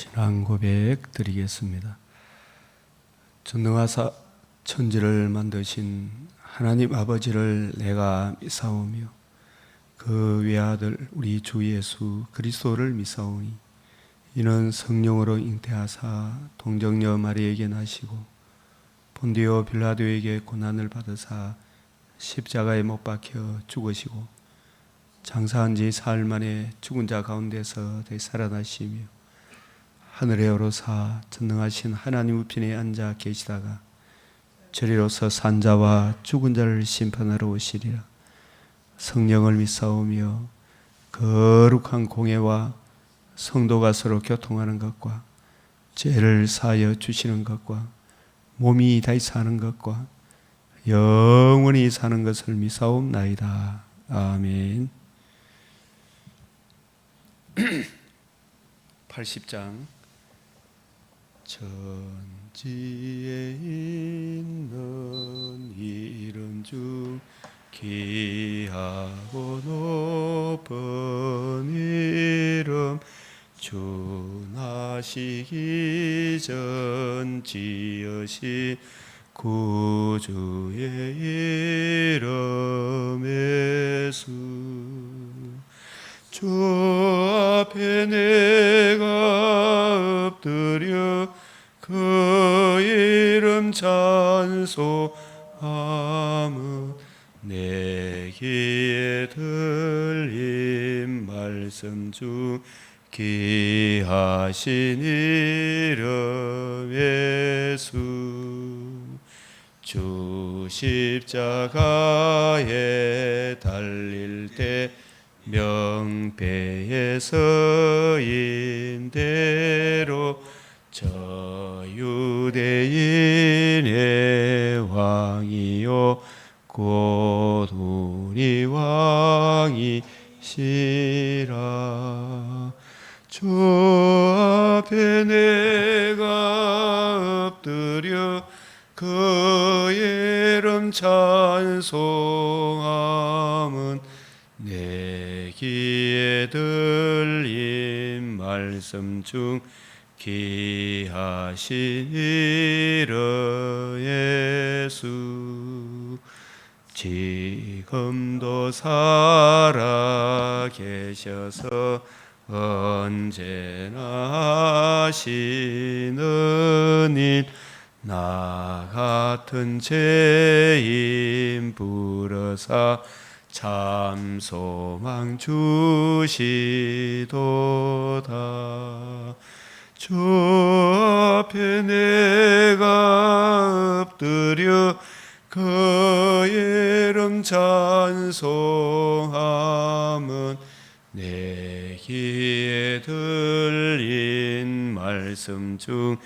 신앙 고백 드리겠습니다. 전능하사 천지를 만드신 하나님 아버지를 내가 믿사오며 그 외아들 우리 주 예수 그리스도를 믿사오니 이는 성령으로 잉태하사 동정녀 마리에게 나시고 본디오 빌라도에게 고난을 받으사 십자가에 못 박혀 죽으시고 장사한 지 사흘 만에 죽은 자 가운데서 되살아나시며 하늘에 오르사 전능하신 하나님 우편에 앉아 계시다가 저리로서 산 자와 죽은 자를 심판하러 오시리라. 성령을 믿사오며 거룩한 공회와 성도가 서로 교통하는 것과 죄를 사하여 주시는 것과 몸이 다시 사는 것과 영원히 사는 것을 믿사옵나이다. 아멘. 80장 천지에 있는 이름 중 귀하고 높은 이름 주 나시기 전 지으신 구주의 이름 예수 주 앞에 내가 엎드려 그 이름 찬송함은 내 귀에 들린 말씀 중 귀하신 이름 예수 주 십자가에 달릴 때 명패에 서인 대로 저 유대인의 왕이요 곧 우리 왕이시라. 주 앞에 내가 엎드려 그 이름 찬송함은 내 귀에 들린 말씀 중 귀하신 이름 예수 지금도 살아 계셔서 언제나 하시는 일 나 같은 죄인 부르사 참 소망 주시도다. 주 앞에 내가 엎드려 그 이름 찬송함은 내 귀에 들린 말씀 중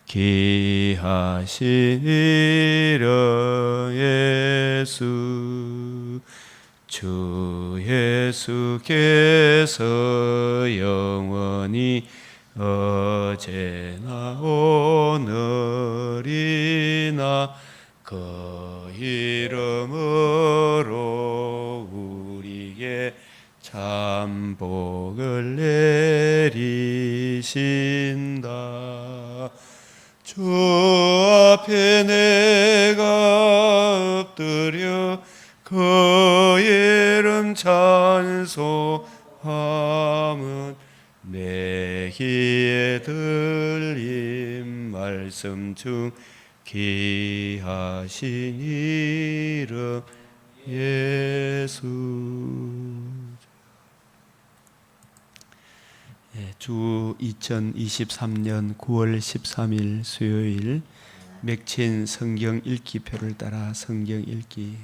귀하신 이름 예수 주 예수께서 영원히 어제나 오늘이나 그 이름으로 우리에게 참 복을 내리신다. 주 앞에 내가 엎드려 그 이름 찬송함은 내 귀에 들린 말씀 중 귀하신 이름 예수. 주 2023년 9월 13일 수요일 맥친 성경 읽기표를 따라 성경 읽기.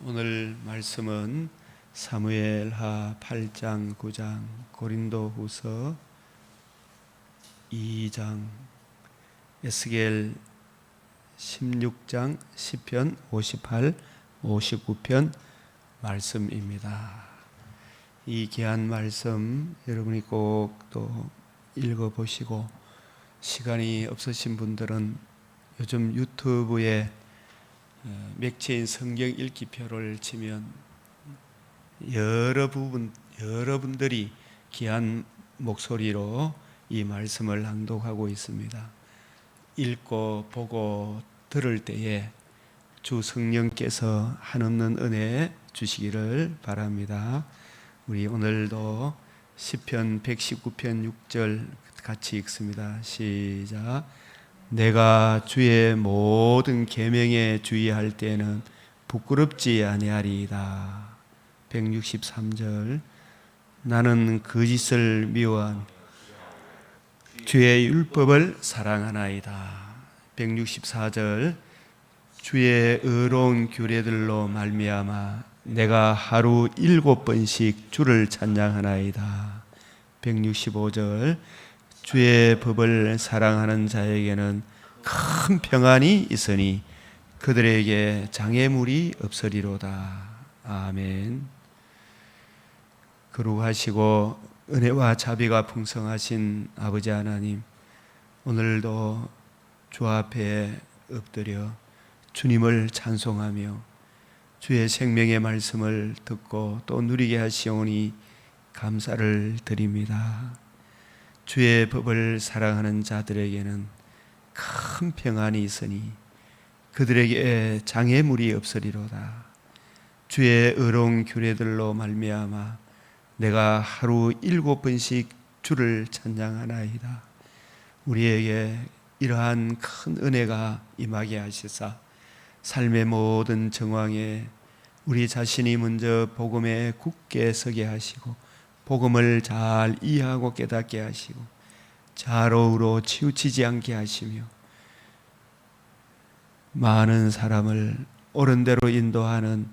오늘 말씀은 사무엘하 8장 9장 고린도후서 2장 에스겔 16장 시편 58, 59편 말씀입니다. 이 귀한 말씀 여러분이 꼭 또 읽어보시고 시간이 없으신 분들은 요즘 유튜브에 맥체인 성경 읽기표를 치면 여러분들이 귀한 목소리로 이 말씀을 낭독하고 있습니다. 읽고 보고 들을 때에 주 성령께서 한없는 은혜 주시기를 바랍니다. 우리 오늘도 시편 119편 6절 같이 읽습니다. 시작. 내가 주의 모든 계명에 주의할 때는 부끄럽지 아니하리이다. 163절. 나는 거짓을 미워한 주의 율법을 사랑하나이다. 164절. 주의 의로운 규례들로 말미암아 내가 하루 7번씩 주를 찬양하나이다. 165절. 주의 법을 사랑하는 자에게는 큰 평안이 있으니 그들에게 장애물이 없으리로다. 아멘. 거룩하시고 은혜와 자비가 풍성하신 아버지 하나님, 오늘도 주 앞에 엎드려 주님을 찬송하며 주의 생명의 말씀을 듣고 또 누리게 하시오니 감사를 드립니다. 주의 법을 사랑하는 자들에게는 큰 평안이 있으니 그들에게 장애물이 없으리로다. 주의 의로운 규례들로 말미암아 내가 하루 7번씩 주를 찬양하나이다. 우리에게 이러한 큰 은혜가 임하게 하시사 삶의 모든 정황에 우리 자신이 먼저 복음에 굳게 서게 하시고 복음을 잘 이해하고 깨닫게 하시고 좌로우로 치우치지 않게 하시며 많은 사람을 옳은 대로 인도하는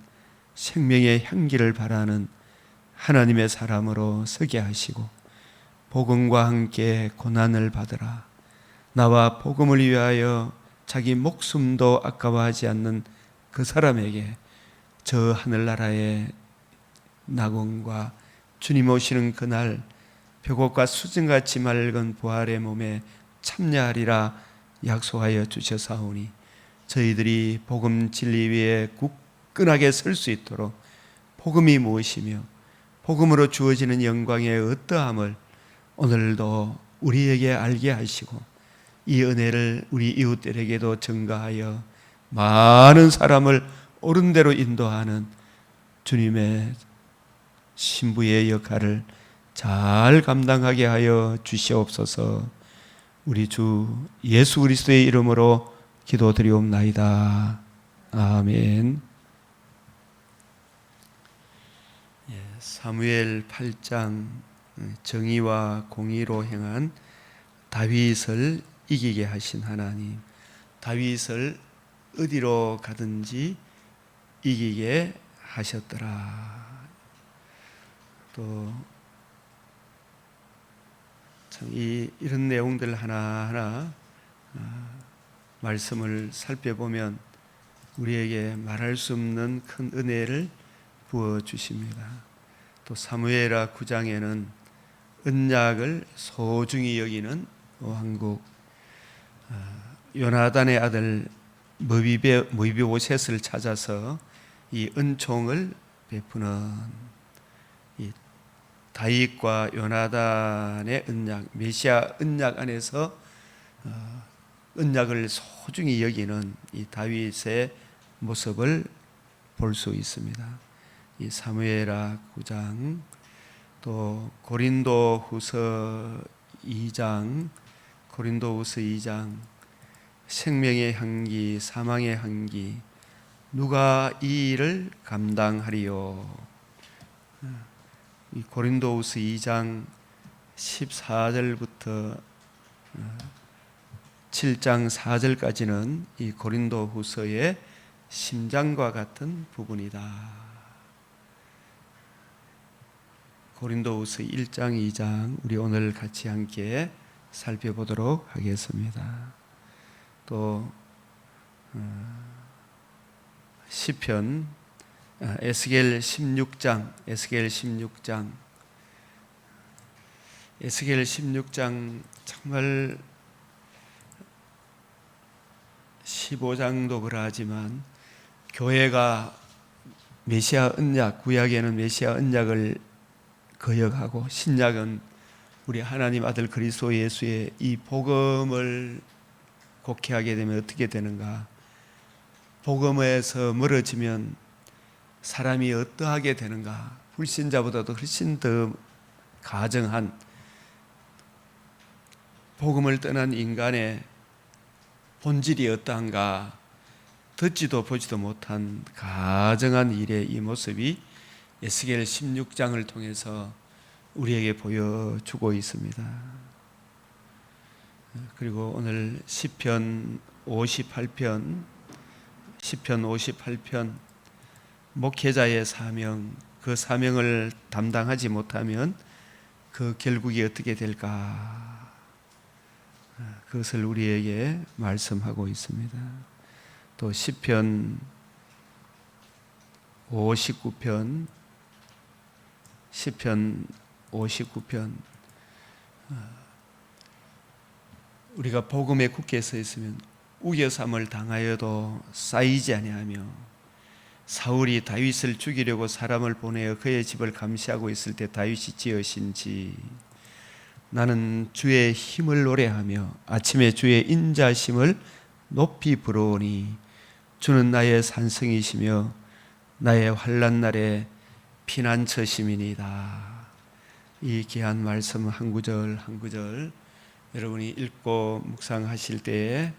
생명의 향기를 바라는 하나님의 사람으로 서게 하시고 복음과 함께 고난을 받으라. 나와 복음을 위하여 자기 목숨도 아까워하지 않는 그 사람에게 저 하늘나라의 낙원과 주님 오시는 그날 벽옥과 수정같이 맑은 부활의 몸에 참여하리라 약속하여 주셔사오니 저희들이 복음 진리 위에 굳건하게 설 수 있도록 복음이 무엇이며 복음으로 주어지는 영광의 어떠함을 오늘도 우리에게 알게 하시고 이 은혜를 우리 이웃들에게도 전가하여 많은 사람을 옳은 대로 인도하는 주님의 신부의 역할을 잘 감당하게 하여 주시옵소서. 우리 주 예수 그리스도의 이름으로 기도드리옵나이다. 아멘. 사무엘 8장 정의와 공의로 행한 다윗을 이기게 하신 하나님, 다윗을 어디로 가든지 이기게 하셨더라. 또 참 이런 내용들 하나하나 말씀을 살펴보면 우리에게 말할 수 없는 큰 은혜를 부어주십니다. 또 사무엘하 9장에는 언약을 소중히 여기는 왕국, 요나단의 아들 무비보셋을 찾아서 이 은총을 베푸는 이 다윗과 요나단의 언약, 메시아 언약 안에서 언약을 소중히 여기는 이 다윗의 모습을 볼 수 있습니다. 이 사무엘하 9장, 또 고린도후서 2장, 생명의 향기, 사망의 향기, 누가 이 일을 감당하리요? 이 고린도후서 2장 14절부터 7장 4절까지는 이 고린도후서의 심장과 같은 부분이다. 고린도후서 1장, 2장 우리 오늘 같이 함께 살펴보도록 하겠습니다. 또 시편 에스겔 16장 정말 15장도 그러하지만 교회가 메시아 언약, 구약에는 메시아 언약을 거역하고 신약은 우리 하나님 아들 그리스도 예수의 이 복음을 곡해하게 되면 어떻게 되는가? 복음에서 멀어지면 사람이 어떠하게 되는가? 불신자보다도 훨씬 더 가정한, 복음을 떠난 인간의 본질이 어떠한가? 듣지도 보지도 못한 가정한 일의 이 모습이 에스겔 16장을 통해서 우리에게 보여주고 있습니다. 그리고 오늘 시편 58편 목회자의 사명, 그 사명을 담당하지 못하면 그 결국이 어떻게 될까? 그것을 우리에게 말씀하고 있습니다. 또 시편 59편 우리가 복음에 굳게 서 있으면 우겨삼을 당하여도 쌓이지 아니하며, 사울이 다윗을 죽이려고 사람을 보내어 그의 집을 감시하고 있을 때 다윗이 지으신지, 나는 주의 힘을 노래하며 아침에 주의 인자심을 높이 부르오니 주는 나의 산성이시며 나의 환난 날에 피난처심이니이다. 이 귀한 말씀 한 구절 한 구절 여러분이 읽고 묵상하실 때에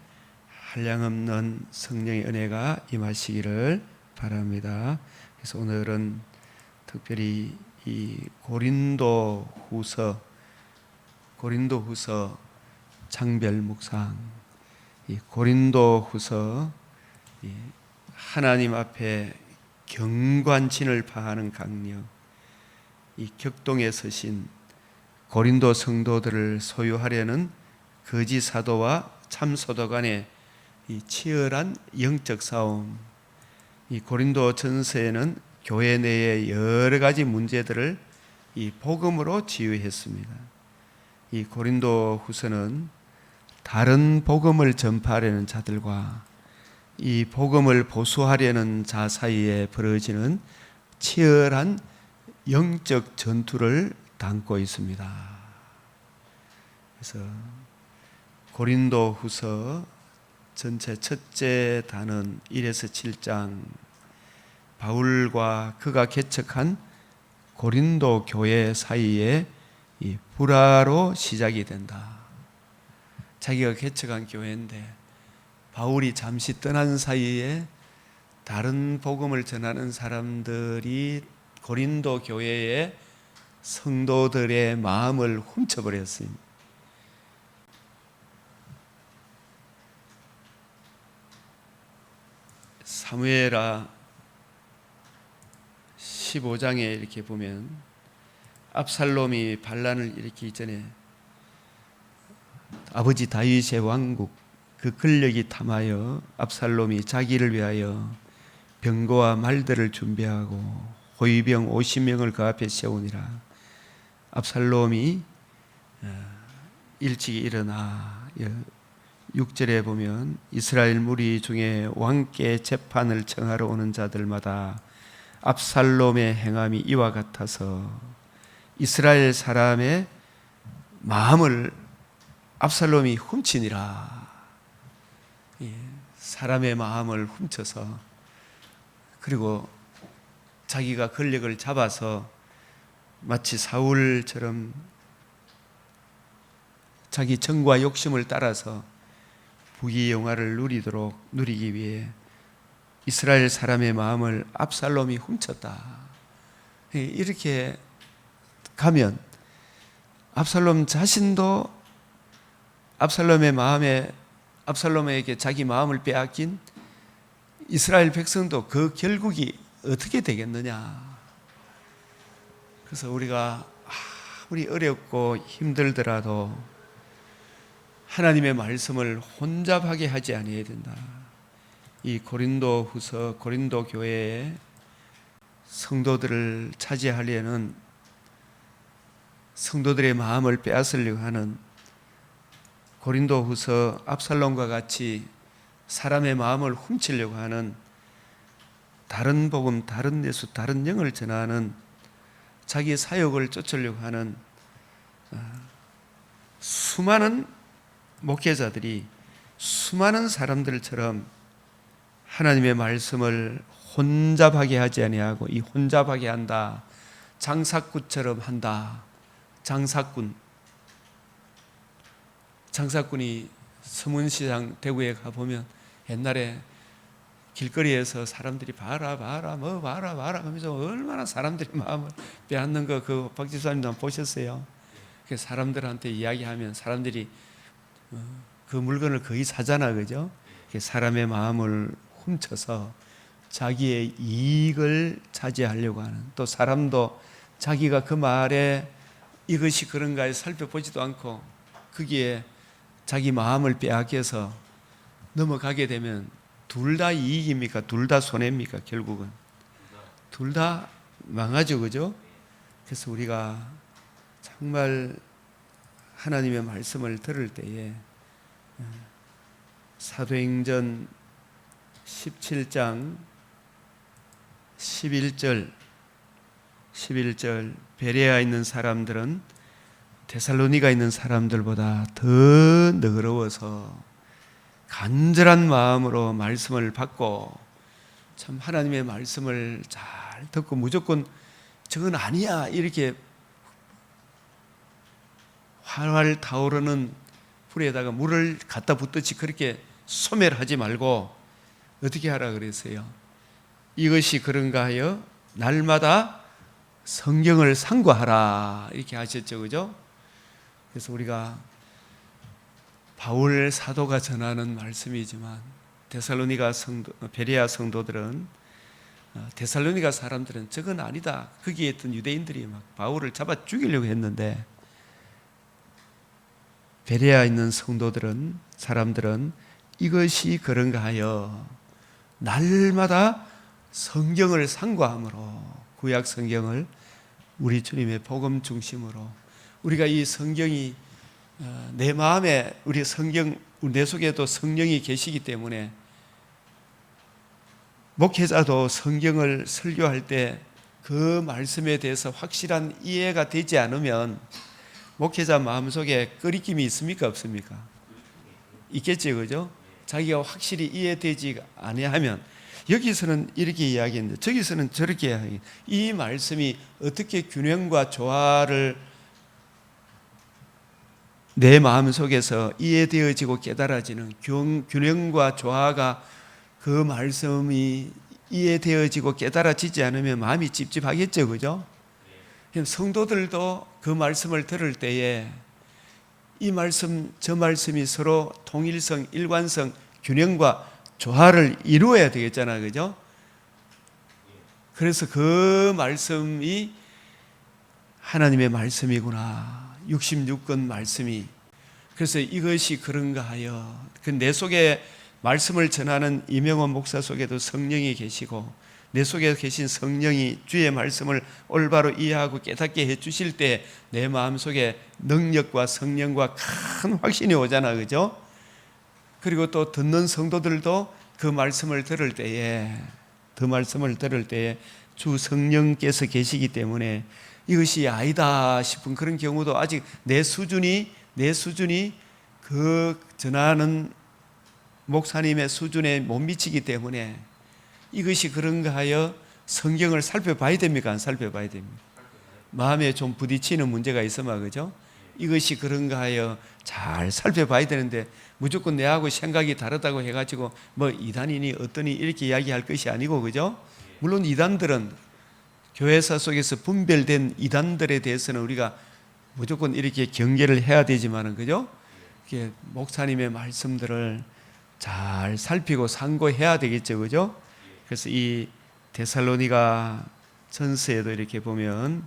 한량없는 성령의 은혜가 임하시기를 바랍니다. 그래서 오늘은 특별히 이 고린도후서 장별 묵상, 이 고린도후서 하나님 앞에 경관진을 파하는 강력, 이 격동에 서신 고린도 성도들을 소유하려는 거짓 사도와 참 사도 간의 이 치열한 영적 싸움, 이 고린도 전서에는 교회 내의 여러 가지 문제들을 이 복음으로 치유했습니다. 이 고린도 후서는 다른 복음을 전파하려는 자들과 이 복음을 보수하려는 자 사이에 벌어지는 치열한 영적 전투를 담고 있습니다. 그래서 고린도 후서 전체 첫째 단은 1에서 7장, 바울과 그가 개척한 고린도 교회 사이에 이 불화로 시작이 된다. 자기가 개척한 교회인데 바울이 잠시 떠난 사이에 다른 복음을 전하는 사람들이 고린도 교회의 성도들의 마음을 훔쳐버렸습니다. 사무엘하 15장에 이렇게 보면 압살롬이 반란을 일으키기 전에 아버지 다윗의 왕국, 그 권력이 탐하여 압살롬이 자기를 위하여 병거와 말들을 준비하고 호위병 50명을 그 앞에 세우니라. 압살롬이 일찍 일어나 6절에 보면 이스라엘 무리 중에 왕께 재판을 청하러 오는 자들마다 압살롬의 행함이 이와 같아서 이스라엘 사람의 마음을 압살롬이 훔치니라. 사람의 마음을 훔쳐서, 그리고 자기가 권력을 잡아서 마치 사울처럼 자기 정과 욕심을 따라서 부귀영화를 누리기 위해 이스라엘 사람의 마음을 압살롬이 훔쳤다. 이렇게 가면 압살롬 자신도 압살롬에게 자기 마음을 빼앗긴 이스라엘 백성도 그 결국이 어떻게 되겠느냐. 그래서 우리가 아무리 어렵고 힘들더라도 하나님의 말씀을 혼잡하게 하지 아니해야 된다. 이 고린도 후서, 고린도 교회의 성도들을 차지하려는, 성도들의 마음을 빼앗으려고 하는 고린도 후서 압살롬과 같이 사람의 마음을 훔치려고 하는, 다른 복음, 다른 예수, 다른 영을 전하는, 자기 사역을 쫓으려고 하는 수많은 목회자들이 수많은 사람들처럼 하나님의 말씀을 혼잡하게 하지 아니하고, 이 혼잡하게 한다, 장사꾼처럼 한다. 장사꾼이 서문시장 대구에 가보면 옛날에 길거리에서 사람들이 봐라 하면서 얼마나 사람들이 마음을 빼앗는 거, 그 박지수님도 한번 보셨어요? 사람들한테 이야기하면 사람들이 그 물건을 거의 사잖아, 그죠? 사람의 마음을 훔쳐서 자기의 이익을 차지하려고 하는, 또 사람도 자기가 그 말에 이것이 그런가에 살펴보지도 않고 거기에 자기 마음을 빼앗겨서 넘어가게 되면 둘 다 이익입니까? 둘 다 손해입니까? 결국은 둘 다 망하죠, 그죠? 그래서 우리가 정말 하나님의 말씀을 들을 때에 사도행전 17장 11절 베레아에 있는 사람들은 데살로니가 있는 사람들보다 더 너그러워서 간절한 마음으로 말씀을 받고, 참 하나님의 말씀을 잘 듣고 무조건 저건 아니야 이렇게 활활 타오르는 불에다가 물을 갖다 붓듯이 그렇게 소멸하지 말고 어떻게 하라 그랬어요? 이것이 그런가 하여 날마다 성경을 상고하라 이렇게 하셨죠, 그죠? 그래서 우리가 바울 사도가 전하는 말씀이지만 데살로니가 성도, 베레아 성도들은, 데살로니가 사람들은 저건 아니다, 거기에 있던 유대인들이 막 바울을 잡아 죽이려고 했는데, 베레아에 있는 성도들은, 사람들은 이것이 그런가 하여 날마다 성경을 상고함으로, 구약 성경을 우리 주님의 복음 중심으로, 우리가 이 성경이 내 마음에, 우리 성경, 내 속에도 성령이 계시기 때문에 목회자도 성경을 설교할 때 그 말씀에 대해서 확실한 이해가 되지 않으면 목회자 마음속에 끄리낌이 있습니까? 없습니까? 있겠죠, 그죠? 자기가 확실히 이해되지 아니하면, 여기서는 이렇게 이야기했는데 저기서는 저렇게 이야기했는데, 이 말씀이 어떻게 균형과 조화를 내 마음속에서 이해되어지고 깨달아지는, 균형과 조화가, 그 말씀이 이해되어지고 깨달아지지 않으면 마음이 찝찝하겠죠, 그죠? 성도들도 그 말씀을 들을 때에 이 말씀, 저 말씀이 서로 통일성, 일관성, 균형과 조화를 이루어야 되겠잖아요, 그죠? 그래서 그 말씀이 하나님의 말씀이구나, 66권 말씀이. 그래서 이것이 그런가 하여, 그 내 속에 말씀을 전하는 이명원 목사 속에도 성령이 계시고, 내 속에 계신 성령이 주의 말씀을 올바로 이해하고 깨닫게 해주실 때 내 마음속에 능력과 성령과 큰 확신이 오잖아, 그죠? 그리고 또 듣는 성도들도 그 말씀을 들을 때에, 주 성령께서 계시기 때문에 이것이 아니다 싶은 그런 경우도 아직 내 수준이 그 전하는 목사님의 수준에 못 미치기 때문에, 이것이 그런가 하여 성경을 살펴봐야 됩니까? 안 살펴봐야 됩니까? 마음에 좀 부딪히는 문제가 있으면, 그죠? 이것이 그런가 하여 잘 살펴봐야 되는데, 무조건 내하고 생각이 다르다고 해가지고 뭐 이단이니 어떠니 이렇게 이야기할 것이 아니고, 그죠? 물론 이단들은, 교회사 속에서 분별된 이단들에 대해서는 우리가 무조건 이렇게 경계를 해야 되지만은, 그죠? 이렇게 목사님의 말씀들을 잘 살피고 상고해야 되겠죠, 그죠? 그래서 이 데살로니가 전서에도 이렇게 보면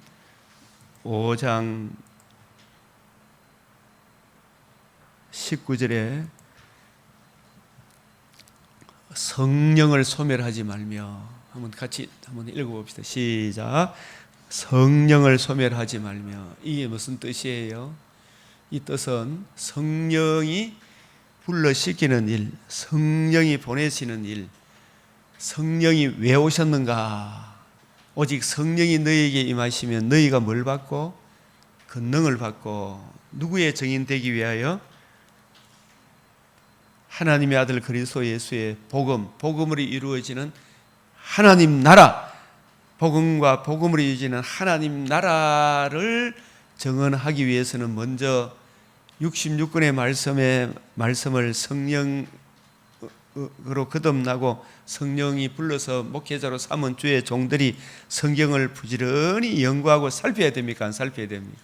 5장 19절에 성령을 소멸하지 말며, 한번 같이 한번 읽어봅시다. 시작. 성령을 소멸하지 말며. 이게 무슨 뜻이에요? 이 뜻은 성령이 불러시키는 일, 성령이 보내시는 일, 성령이 왜 오셨는가? 오직 성령이 너희에게 임하시면 너희가 뭘 받고? 권능을 받고 누구의 증인 되기 위하여? 하나님의 아들 그리스도 예수의 복음으로 이루어지는 하나님 나라, 복음과 복음으로 이루어지는 하나님 나라를 정언하기 위해서는 먼저 66권의 말씀을 성령으로 거듭나고 성령이 불러서 목회자로 삼은 주의 종들이 성경을 부지런히 연구하고 살펴야 됩니까? 안 살펴야 됩니까?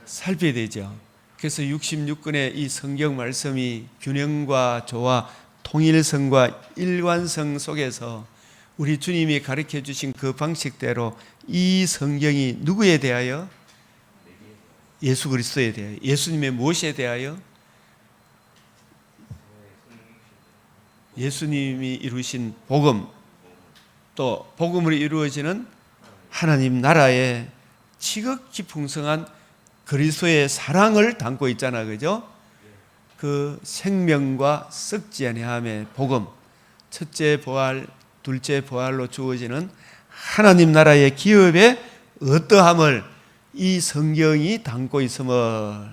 살펴야 되죠. 그래서 66권의 이 성경 말씀이 균형과 조화, 통일성과 일관성 속에서 우리 주님이 가르쳐 주신 그 방식대로 이 성경이 누구에 대하여? 예수 그리스도에 대하여. 예수님의 무엇에 대하여? 예수님이 이루신 복음, 또 복음으로 이루어지는 하나님 나라의 지극히 풍성한 그리스도의 사랑을 담고 있잖아, 그죠? 그 생명과 썩지 아니함의 복음, 첫째 부활, 둘째 부활로 주어지는 하나님 나라의 기업의 어떠함을 이 성경이 담고 있음을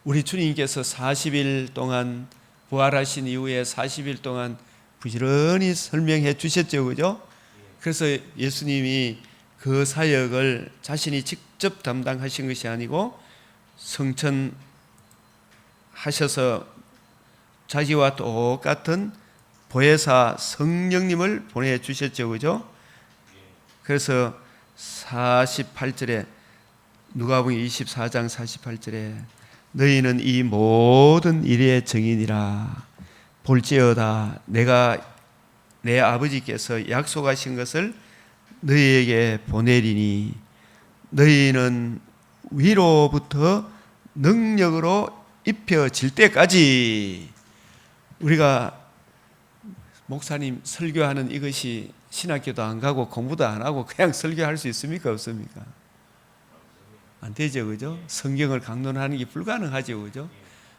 우리 주님께서 40일 동안 부활하신 이후에 40일 동안 부지런히 설명해 주셨죠, 그죠? 그래서 예수님이 그 사역을 자신이 직접 담당하신 것이 아니고 성천하셔서 자기와 똑같은 보혜사 성령님을 보내주셨죠, 그죠? 그래서 48절에 누가복음 24장 48절에 너희는 이 모든 일의 증인이라. 볼지어다 내가 내 아버지께서 약속하신 것을 너희에게 보내리니 너희는 위로부터 능력으로 입혀질 때까지. 우리가 목사님 설교하는 이것이 신학교도 안 가고 공부도 안 하고 그냥 설교할 수 있습니까? 없습니까? 안 되죠, 그죠? 성경을 강론하는 게 불가능하죠, 그죠?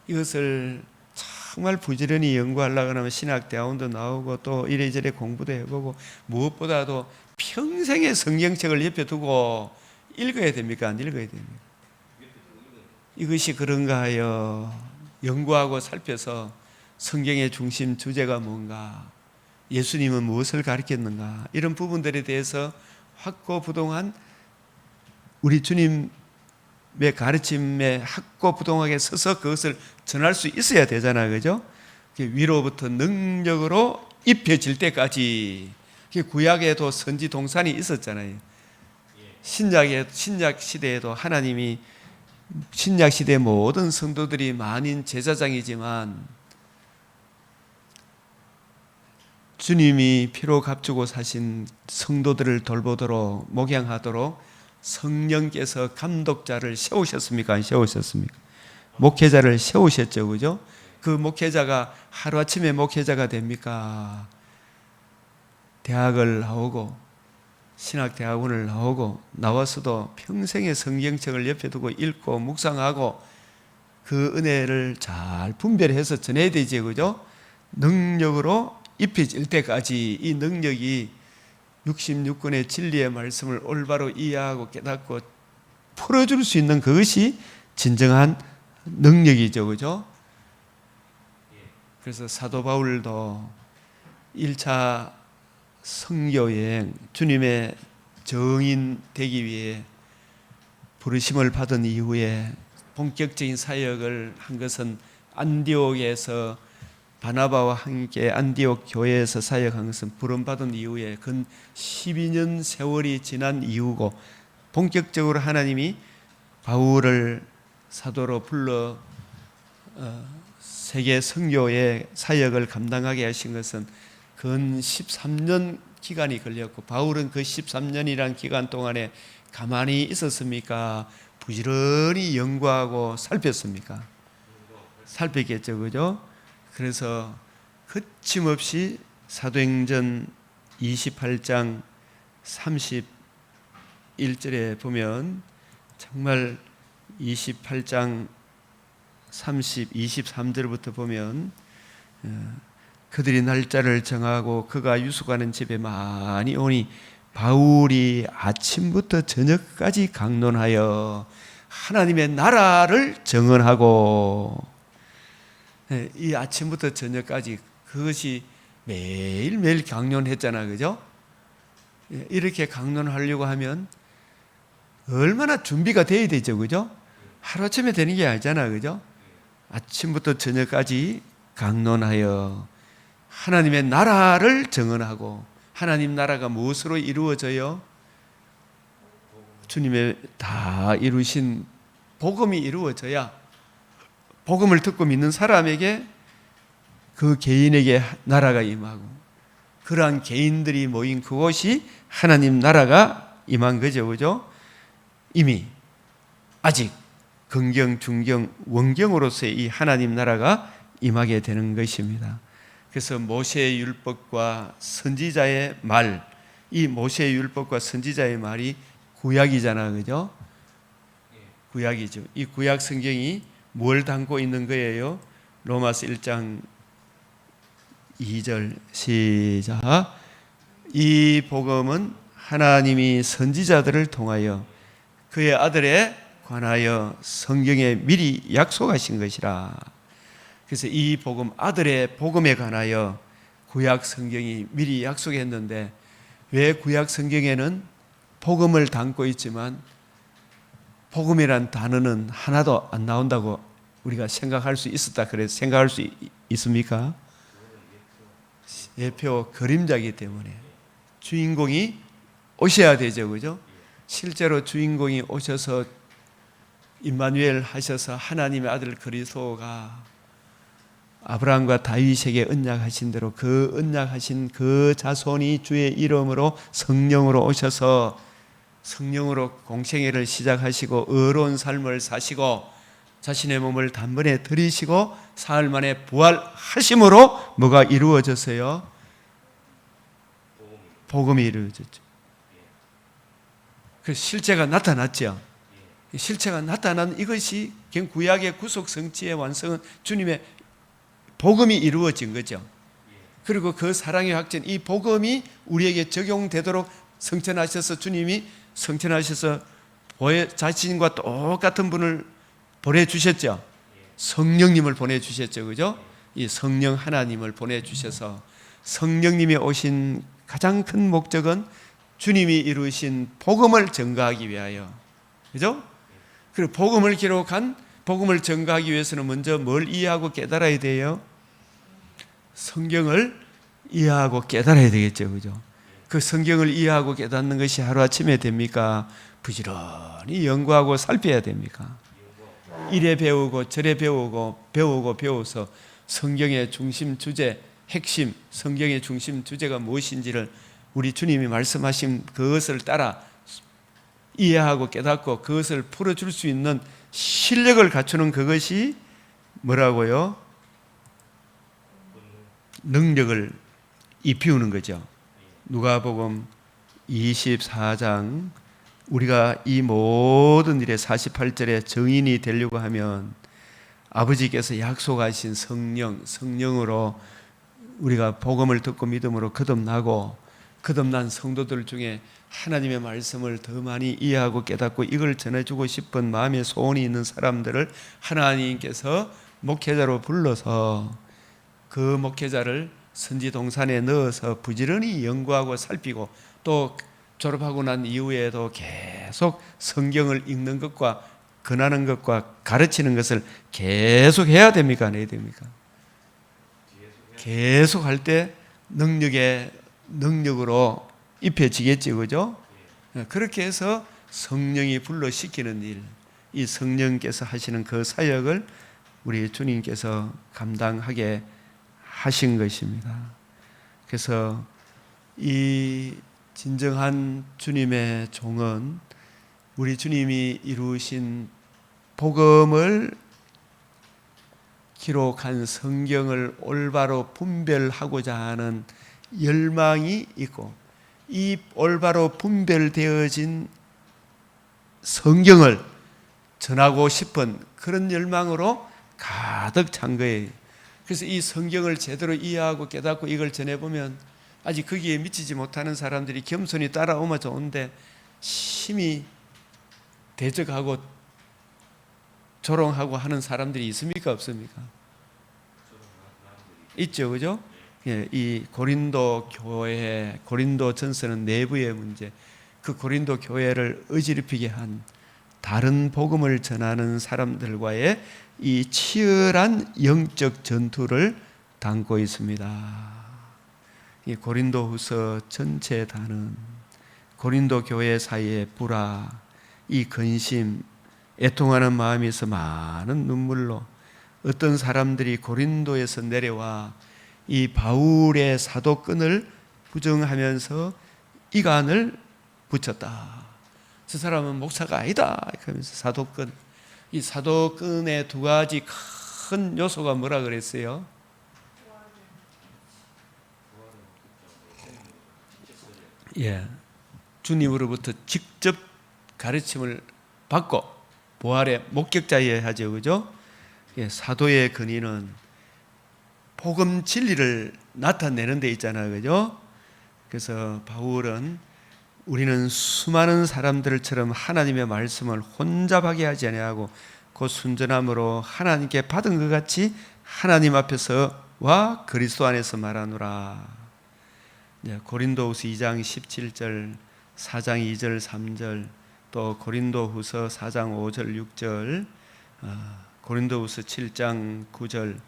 이것을 정말 부지런히 연구하려고 하면 신학대학원도 나오고 또 이래저래 공부도 해보고 무엇보다도 평생의 성경책을 옆에 두고 읽어야 됩니까? 안 읽어야 됩니까? 이것이 그런가 하여 연구하고 살펴서 성경의 중심 주제가 뭔가, 예수님은 무엇을 가르쳤는가, 이런 부분들에 대해서 확고부동한 우리 주님의 가르침에 확고부동하게 서서 그것을 전할 수 있어야 되잖아요, 그죠? 위로부터 능력으로 입혀질 때까지. 구약에도 선지 동산이 있었잖아요. 신약 시대에도 하나님이 신약 시대 모든 성도들이 만인 제사장이지만 주님이 피로 값주고 사신 성도들을 돌보도록 목양하도록 성령께서 감독자를 세우셨습니까? 안 세우셨습니까? 목회자를 세우셨죠, 그죠? 그 목회자가 하루아침에 목회자가 됩니까? 대학을 나오고 신학대학원을 나오고 나와서도 평생의 성경책을 옆에 두고 읽고 묵상하고 그 은혜를 잘 분별해서 전해야 되지, 그죠? 능력으로 입혀질 때까지. 이 능력이 66권의 진리의 말씀을 올바로 이해하고 깨닫고 풀어줄 수 있는 그것이 진정한 능력이죠, 그죠? 그래서 사도 바울도 1차 선교여행, 주님의 정인 되기 위해 부르심을 받은 이후에 본격적인 사역을 한 것은 안디옥에서 바나바와 함께 안디옥 교회에서 사역한 것은 부름받은 이후에 근 12년 세월이 지난 이후고, 본격적으로 하나님이 바울을 사도로 불러 세계 선교의 사역을 감당하게 하신 것은 근 13년 기간이 걸렸고, 바울은 그 13년이란 기간 동안에 가만히 있었습니까? 부지런히 연구하고 살폈습니까? 살폈겠죠, 그죠? 그래서 거침없이 사도행전 28장 31절에 보면 정말 28장 23절부터 보면 그들이 날짜를 정하고 그가 유숙하는 집에 많이 오니 바울이 아침부터 저녁까지 강론하여 하나님의 나라를 정언하고. 이 아침부터 저녁까지 그것이 매일매일 강론했잖아, 그죠? 이렇게 강론하려고 하면 얼마나 준비가 돼야 되죠, 그죠? 하루아침에 되는 게 아니잖아, 그죠? 아침부터 저녁까지 강론하여 하나님의 나라를 정언하고. 하나님 나라가 무엇으로 이루어져요? 주님의 다 이루신 복음이 이루어져야 복음을 듣고 믿는 사람에게 그 개인에게 나라가 임하고, 그러한 개인들이 모인 그곳이 하나님 나라가 임한 거죠, 그죠? 이미 아직 긍경, 중경, 원경으로서의 이 하나님 나라가 임하게 되는 것입니다. 그래서 모세의 율법과 선지자의 말, 이 모세의 율법과 선지자의 말이 구약이잖아, 그죠? 구약이죠. 이 구약 성경이 뭘 담고 있는 거예요? 로마서 1장 2절 시작. 이 복음은 하나님이 선지자들을 통하여 그의 아들에 관하여 성경에 미리 약속하신 것이라. 그래서 이 복음, 아들의 복음에 관하여 구약 성경이 미리 약속했는데, 왜 구약 성경에는 복음을 담고 있지만 복음이란 단어는 하나도 안 나온다고 우리가 생각할 수 있었다, 그래서 생각할 수 있습니까? 예표, 그림자이기 때문에 주인공이 오셔야 되죠, 그죠? 실제로 주인공이 오셔서 임마누엘 하셔서 하나님의 아들 그리스도가 아브라함과 다윗에게 언약하신 대로 그 언약하신 그 자손이 주의 이름으로 성령으로 오셔서 성령으로 공생애를 시작하시고 의로운 삶을 사시고 자신의 몸을 단번에 들이시고 사흘 만에 부활하심으로 뭐가 이루어졌어요? 복음이 이루어졌죠. 그 실체가 나타났죠. 실체가 나타난 이것이 구약의 구속 성취의 완성은 주님의 복음이 이루어진 거죠. 그리고 그 사랑의 확전, 이 복음이 우리에게 적용되도록 성천하셔서 주님이 성천하셔서 자신과 똑같은 분을 보내주셨죠. 성령님을 보내주셨죠, 그죠? 이 성령 하나님을 보내주셔서 성령님이 오신 가장 큰 목적은 주님이 이루신 복음을 전가하기 위하여, 그죠? 그리고 복음을 기록한 복음을 전가하기 위해서는 먼저 뭘 이해하고 깨달아야 돼요? 성경을 이해하고 깨달아야 되겠죠, 그죠? 그 성경을 이해하고 깨닫는 것이 하루아침에 됩니까? 부지런히 연구하고 살펴야 됩니까? 이래 배우고 저래 배워서 성경의 중심 주제, 핵심, 성경의 중심 주제가 무엇인지를 우리 주님이 말씀하신 그것을 따라 이해하고 깨닫고 그것을 풀어줄 수 있는 실력을 갖추는 그것이 뭐라고요? 능력을 입히우는 거죠. 누가복음 24장, 우리가 이 모든 일에 48절에 증인이 되려고 하면 아버지께서 약속하신 성령으로 우리가 복음을 듣고 믿음으로 거듭나고, 거듭난 성도들 중에 하나님의 말씀을 더 많이 이해하고 깨닫고 이걸 전해주고 싶은 마음의 소원이 있는 사람들을 하나님께서 목회자로 불러서 그 목회자를 선지동산에 넣어서 부지런히 연구하고 살피고, 또 졸업하고 난 이후에도 계속 성경을 읽는 것과 권하는 것과 가르치는 것을 계속 해야 됩니까? 안 해야 됩니까? 계속 할 때 능력으로 입혀지겠지, 그죠? 그렇게 해서 성령이 불러시키는 일, 이 성령께서 하시는 그 사역을 우리 주님께서 감당하게 하신 것입니다. 그래서 이 진정한 주님의 종은 우리 주님이 이루신 복음을 기록한 성경을 올바로 분별하고자 하는 열망이 있고, 이 올바로 분별되어진 성경을 전하고 싶은 그런 열망으로 가득 찬 거예요. 그래서 이 성경을 제대로 이해하고 깨닫고 이걸 전해보면 아직 거기에 미치지 못하는 사람들이 겸손히 따라오면 좋은데 심히 대적하고 조롱하고 하는 사람들이 있습니까? 없습니까? 있죠, 그죠? 예, 이 고린도 교회, 고린도 전서는 내부의 문제, 그 고린도 교회를 어지럽히게 한 다른 복음을 전하는 사람들과의 이 치열한 영적 전투를 담고 있습니다. 이 고린도후서 전체 단은 고린도 교회 사이의 불화, 이 근심, 애통하는 마음에서 많은 눈물로 어떤 사람들이 고린도에서 내려와 이 바울의 사도권을 부정하면서 이간을 붙였다. 저 사람은 목사가 아니다. 그러면서 사도권, 이 사도권의 두 가지 큰 요소가 뭐라 그랬어요? 예, 주님으로부터 직접 가르침을 받고 부활의 목격자여야 하죠, 그죠? 예, 사도의 근위는 복음 진리를 나타내는 데 있잖아요, 그죠? 그래서 바울은 우리는 수많은 사람들처럼 하나님의 말씀을 혼잡하게 하지 아니하고 그 순전함으로 하나님께 받은 것 같이 하나님 앞에서와 그리스도 안에서 말하노라. 고린도후서 2장 17절, 4장 2절 3절, 또 고린도후서 4장 5절 6절, 고린도후서 7장 9절,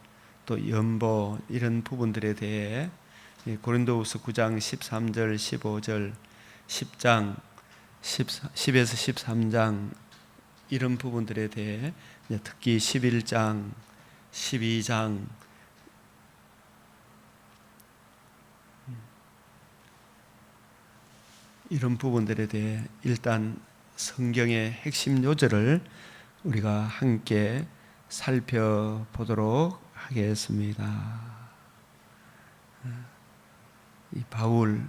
또 연보 이런 부분들에 대해 고린도후서 9장 13절 15절, 10장 10에서 13장 이런 부분들에 대해 특히 11장 12장 이런 부분들에 대해 일단 성경의 핵심 요절을 우리가 함께 살펴보도록 하겠습니다. 이 바울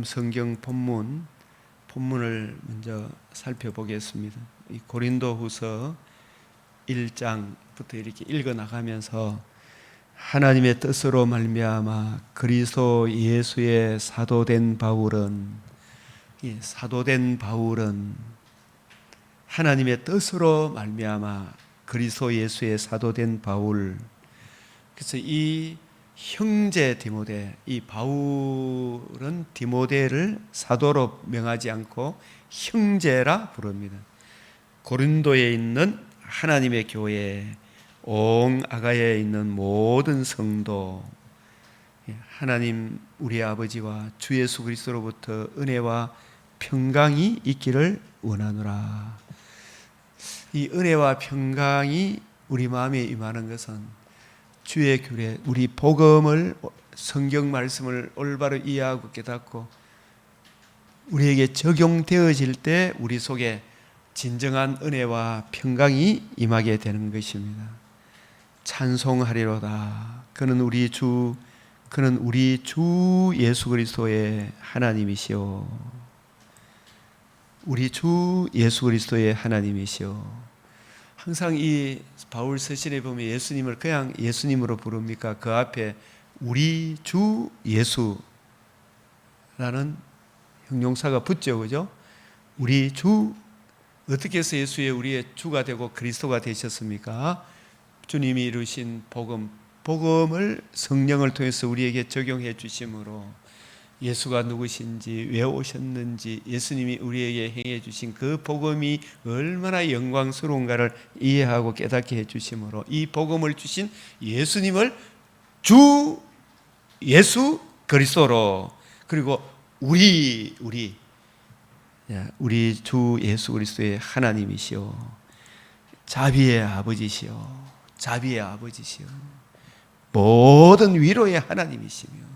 성경 본문을 먼저 살펴보겠습니다. 이 고린도후서 1장부터 이렇게 읽어 나가면서 하나님의 뜻으로 말미암아 그리스도 예수의 사도된 바울은 하나님의 뜻으로 말미암아 그리스도 예수의 사도된 바울. 그래서 이 형제 디모데, 이 바울은 디모데를 사도로 명하지 않고 형제라 부릅니다. 고린도에 있는 하나님의 교회, 온 아가야에 있는 모든 성도, 하나님 우리 아버지와 주 예수 그리스도로부터 은혜와 평강이 있기를 원하노라. 이 은혜와 평강이 우리 마음에 임하는 것은 주의 규례, 우리 복음을, 성경 말씀을 올바로 이해하고 깨닫고 우리에게 적용되어질 때 우리 속에 진정한 은혜와 평강이 임하게 되는 것입니다. 찬송하리로다. 그는 우리 주 예수 그리스도의 하나님이시오. 우리 주 예수 그리스도의 하나님이시오. 항상 이 바울 서신에 보면 예수님을 그냥 예수님으로 부릅니까? 그 앞에 우리 주 예수라는 형용사가 붙죠, 그죠? 우리 주, 어떻게 해서 예수의 우리의 주가 되고 그리스도가 되셨습니까? 주님이 이루신 복음을 성령을 통해서 우리에게 적용해 주심으로 예수가 누구신지, 왜 오셨는지, 예수님이 우리에게 행해 주신 그 복음이 얼마나 영광스러운가를 이해하고 깨닫게 해 주심으로 이 복음을 주신 예수님을 주 예수 그리스도로, 그리고 우리 주 예수 그리스도의 하나님이시오, 자비의 아버지시오, 모든 위로의 하나님이시며,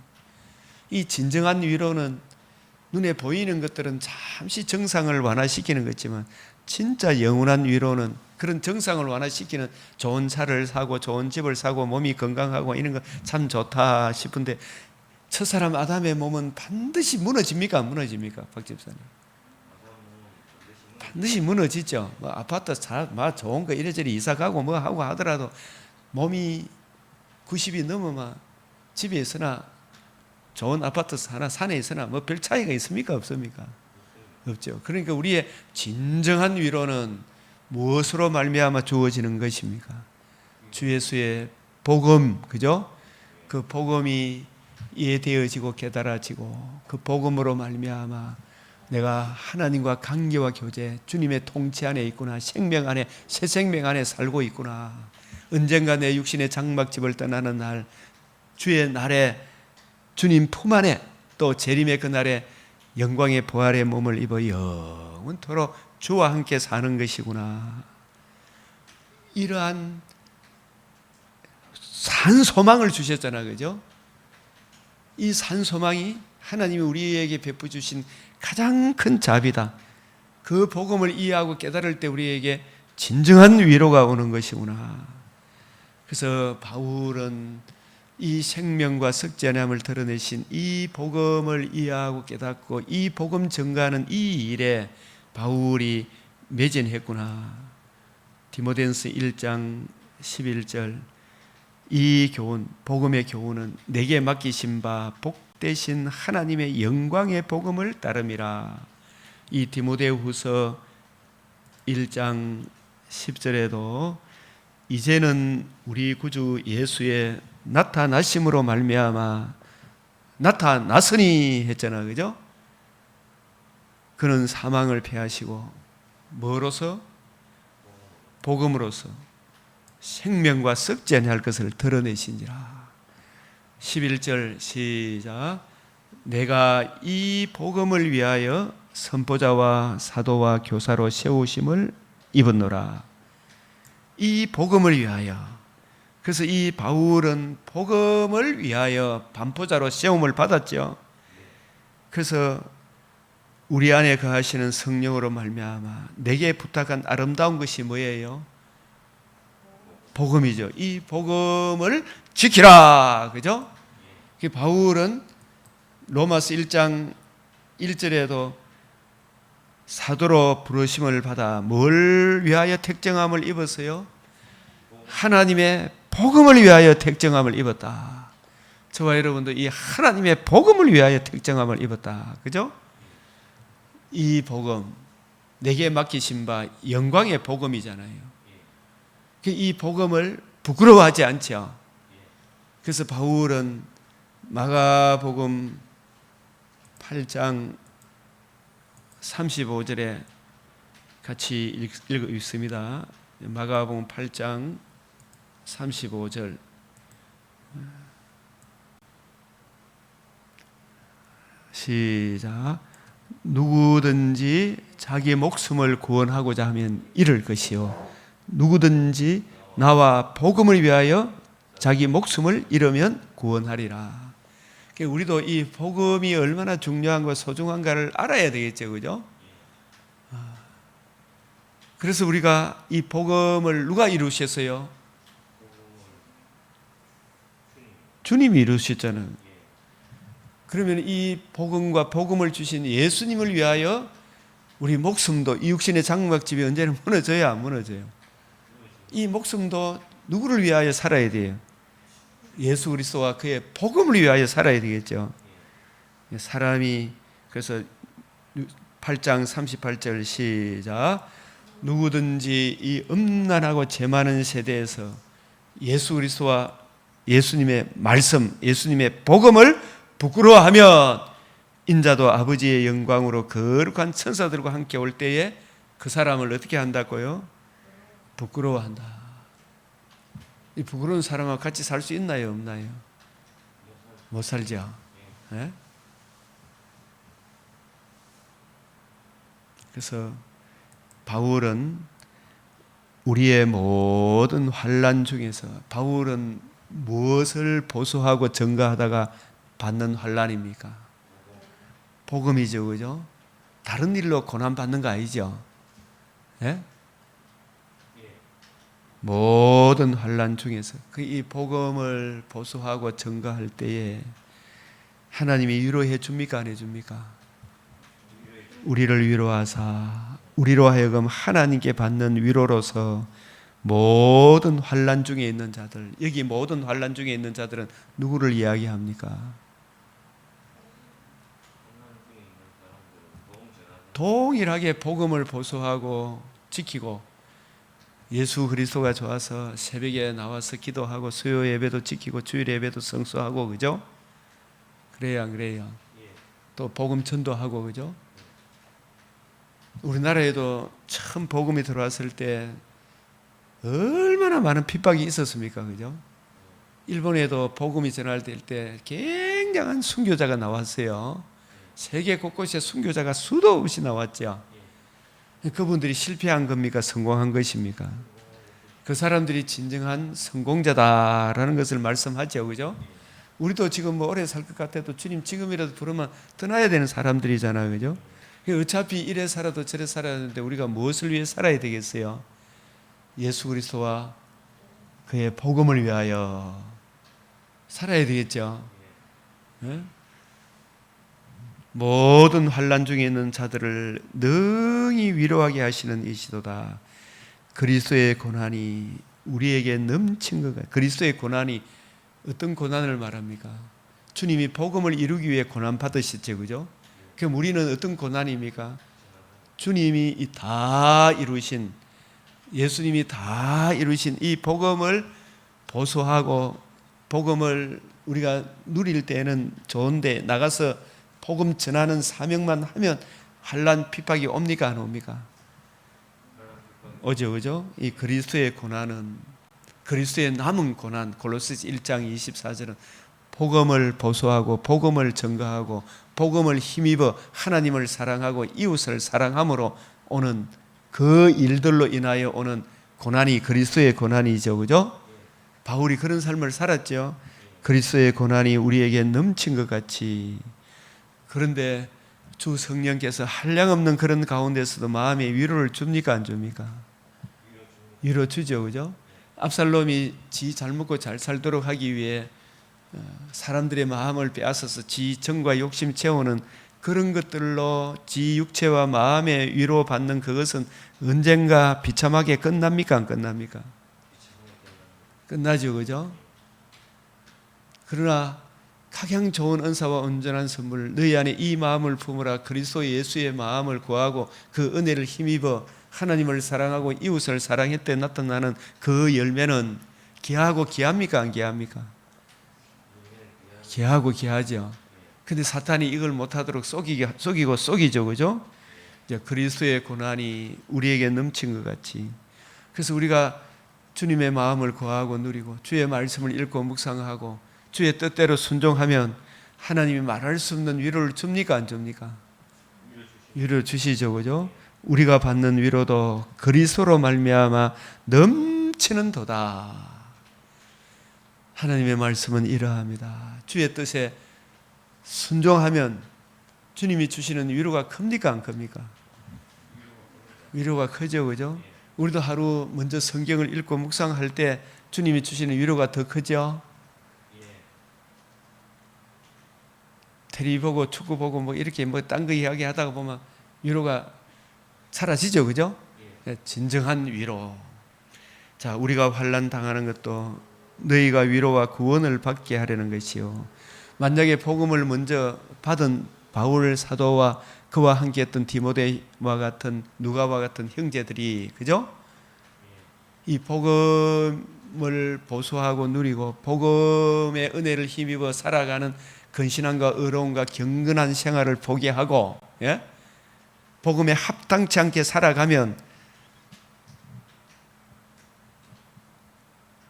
이 진정한 위로는 눈에 보이는 것들은 잠시 정상을 완화시키는 거지만 진짜 영원한 위로는 그런 정상을 완화시키는 좋은 차를 사고 좋은 집을 사고 몸이 건강하고 이런 거 참 좋다 싶은데 첫사람 아담의 몸은 반드시 무너집니까? 박 집사님? 반드시 무너지죠. 뭐 아파트 좋은 거 이래저래 이사 가고 뭐 하고 하더라도 몸이 90이 넘으면 집에 있으나 좋은 아파트 하나 산에 있으나 뭐 별 차이가 있습니까? 없습니까? 없죠. 그러니까 우리의 진정한 위로는 무엇으로 말미암아 주어지는 것입니까? 주 예수의 복음, 그죠? 그 복음이 이해되어지고 깨달아지고 그 복음으로 말미암아 내가 하나님과 관계와 교제, 주님의 통치 안에 있구나, 생명 안에, 새 생명 안에 살고 있구나. 언젠가 내 육신의 장막집을 떠나는 날, 주의 날에 주님 품 안에 또 재림의 그날에 영광의 부활의 몸을 입어 영원토록 주와 함께 사는 것이구나. 이러한 산 소망을 주셨잖아, 그죠? 이 산 소망이 하나님이 우리에게 베푸 주신 가장 큰 자비다. 그 복음을 이해하고 깨달을 때 우리에게 진정한 위로가 오는 것이구나. 그래서 바울은 이 생명과 석전함을 드러내신 이 복음을 이해하고 깨닫고 이 복음 전가하는 이 일에 바울이 매진했구나. 디모데전서 1장 11절 이 교훈, 복음의 교훈은 내게 맡기신 바 복되신 하나님의 영광의 복음을 따름이라. 이 디모데후서 1장 10절에도 이제는 우리 구주 예수의 나타나심으로 말미암아 나타났으니 했잖아, 그죠? 그는 사망을 패하시고 뭐로서? 복음으로서 생명과 썩지 아니할 것을 드러내신지라. 11절 시작. 내가 이 복음을 위하여 선포자와 사도와 교사로 세우심을 입었노라. 이 복음을 위하여. 그래서 이 바울은 복음을 위하여 반포자로 세움을 받았죠. 그래서 우리 안에 거하시는 성령으로 말미암아 내게 부탁한 아름다운 것이 뭐예요? 복음이죠. 이 복음을 지키라. 그죠? 바울은 로마서 1장 1절에도 사도로 부르심을 받아 뭘 위하여 택정함을 입었어요? 하나님의 복음을 위하여 택정함을 입었다. 저와 여러분도 이 하나님의 복음을 위하여 택정함을 입었다. 그죠? 이 복음, 내게 맡기신 바 영광의 복음이잖아요. 이 복음을 부끄러워하지 않죠. 그래서 바울은 마가복음 8장 35절에 같이 읽습니다. 마가복음 8장 35절 시작. 누구든지 자기 목숨을 구원하고자 하면 잃을 것이요 누구든지 나와 복음을 위하여 자기 목숨을 잃으면 구원하리라. 우리도 이 복음이 얼마나 중요한가 소중한가를 알아야 되겠죠, 그죠? 그래서 우리가 이 복음을 누가 이루셨어요? 주님이 이루셨잖아요. 그러면 이 복음과 복음을 주신 예수님을 위하여 우리 목숨도 이 육신의 장막집이 언제는 무너져야 안 무너져요. 이 목숨도 누구를 위하여 살아야 돼요? 예수 그리스도와 그의 복음을 위하여 살아야 되겠죠. 사람이 그래서 8장 38절 시작. 누구든지 이 음란하고 죄 많은 세대에서 예수 그리스도와 예수님의 말씀, 예수님의 복음을 부끄러워하면 인자도 아버지의 영광으로 거룩한 천사들과 함께 올 때에 그 사람을 어떻게 한다고요? 부끄러워한다. 이 부끄러운 사람과 같이 살 수 있나요, 없나요? 못 살죠. 네? 그래서 바울은 우리의 모든 환난 중에서 바울은 무엇을 보수하고 전가하다가 받는 환난입니까? 복음이죠, 그죠? 다른 일로 고난 받는 거 아니죠? 네? 모든 환난 중에서 이 복음을 보수하고 전가할 때에 하나님이 위로해 줍니까, 안 해줍니까? 우리를 위로하사 우리로 하여금 하나님께 받는 위로로서 모든 환난 중에 있는 자들, 여기 모든 환난 중에 있는 자들은 누구를 이야기합니까? 동일하게 복음을 보수하고 지키고 예수 그리스도가 좋아서 새벽에 나와서 기도하고 수요 예배도 지키고 주일 예배도 성수하고, 그죠? 그래요, 안 그래요? 또 복음 전도하고, 그죠? 우리나라에도 처음 복음이 들어왔을 때 얼마나 많은 핍박이 있었습니까, 그죠? 일본에도 복음이 전달될 때 굉장한 순교자가 나왔어요. 세계 곳곳에 순교자가 수도 없이 나왔죠. 그분들이 실패한 겁니까? 성공한 것입니까? 그 사람들이 진정한 성공자다라는 것을 말씀하죠, 그죠? 우리도 지금 뭐 오래 살 것 같아도 주님 지금이라도 부르면 떠나야 되는 사람들이잖아요, 그죠? 어차피 이래 살아도 저래 살아야 하는데 우리가 무엇을 위해 살아야 되겠어요? 예수 그리스도와 그의 복음을 위하여 살아야 되겠죠. 네? 모든 환난 중에 있는 자들을 능히 위로하게 하시는 이시도다. 그리스도의 고난이 우리에게 넘친 것 같아요. 그리스도의 고난이 어떤 고난을 말합니까? 주님이 복음을 이루기 위해 고난 받으셨죠, 그죠? 그럼 우리는 어떤 고난입니까? 주님이 다 이루신, 예수님이 다 이루신 이 복음을 보수하고 복음을 우리가 누릴 때는 좋은데 나가서 복음 전하는 사명만 하면 환난 핍박이 옵니까, 안 옵니까? 오죠, 그죠? 이 그리스도의 고난은, 그리스도의 남은 고난, 골로새서 1장 24절은 복음을 보수하고 복음을 전가하고 복음을 힘입어 하나님을 사랑하고 이웃을 사랑함으로 오는 그 일들로 인하여 오는 고난이 그리스도의 고난이죠, 그죠? 바울이 그런 삶을 살았죠. 그리스도의 고난이 우리에게 넘친 것 같이. 그런데 주 성령께서 한량없는 그런 가운데서도 마음의 위로를 줍니까, 안 줍니까? 위로 주죠, 그죠? 압살롬이 지 잘 먹고 잘 살도록 하기 위해 사람들의 마음을 빼앗아서 지 정과 욕심 채우는 그런 것들로 지 육체와 마음의 위로받는 그것은 언젠가 비참하게 끝납니까, 안 끝납니까? 끝나죠, 그죠? 그러나 각양 좋은 은사와 온전한 선물, 너희 안에 이 마음을 품으라. 그리스도 예수의 마음을 구하고 그 은혜를 힘입어 하나님을 사랑하고 이웃을 사랑했을 때 나타나는 그 열매는 귀하고 귀합니까, 안 귀합니까? 귀하고 귀하죠. 근데 사탄이 이걸 못하도록 속이고 속이죠, 그죠? 이제 그리스도의 고난이 우리에게 넘친 것 같이. 그래서 우리가 주님의 마음을 구하고 누리고 주의 말씀을 읽고 묵상하고 주의 뜻대로 순종하면 하나님이 말할 수 없는 위로를 줍니까, 안 줍니까? 위로를 주시죠, 그죠? 우리가 받는 위로도 그리스도로 말미암아 넘치는 도다. 하나님의 말씀은 이러합니다. 주의 뜻에 순종하면 주님이 주시는 위로가 큽니까, 안 큽니까? 위로가 크죠, 그죠? 우리도 하루 먼저 성경을 읽고 묵상할 때 주님이 주시는 위로가 더 크죠? 텔레비 보고 축구 보고 뭐 이렇게 뭐 딴 거 이야기 하다가 보면 위로가 사라지죠, 그죠? 진정한 위로. 자, 우리가 환난 당하는 것도 너희가 위로와 구원을 받게 하려는 것이요. 만약에 복음을 먼저 받은 바울 사도와 그와 함께했던 디모데와 같은 누가와 같은 형제들이, 그죠? 이 복음을 보수하고 누리고 복음의 은혜를 힘입어 살아가는 근신함과 의로움과 경건한 생활을 포기하고, 예? 복음에 합당치 않게 살아가면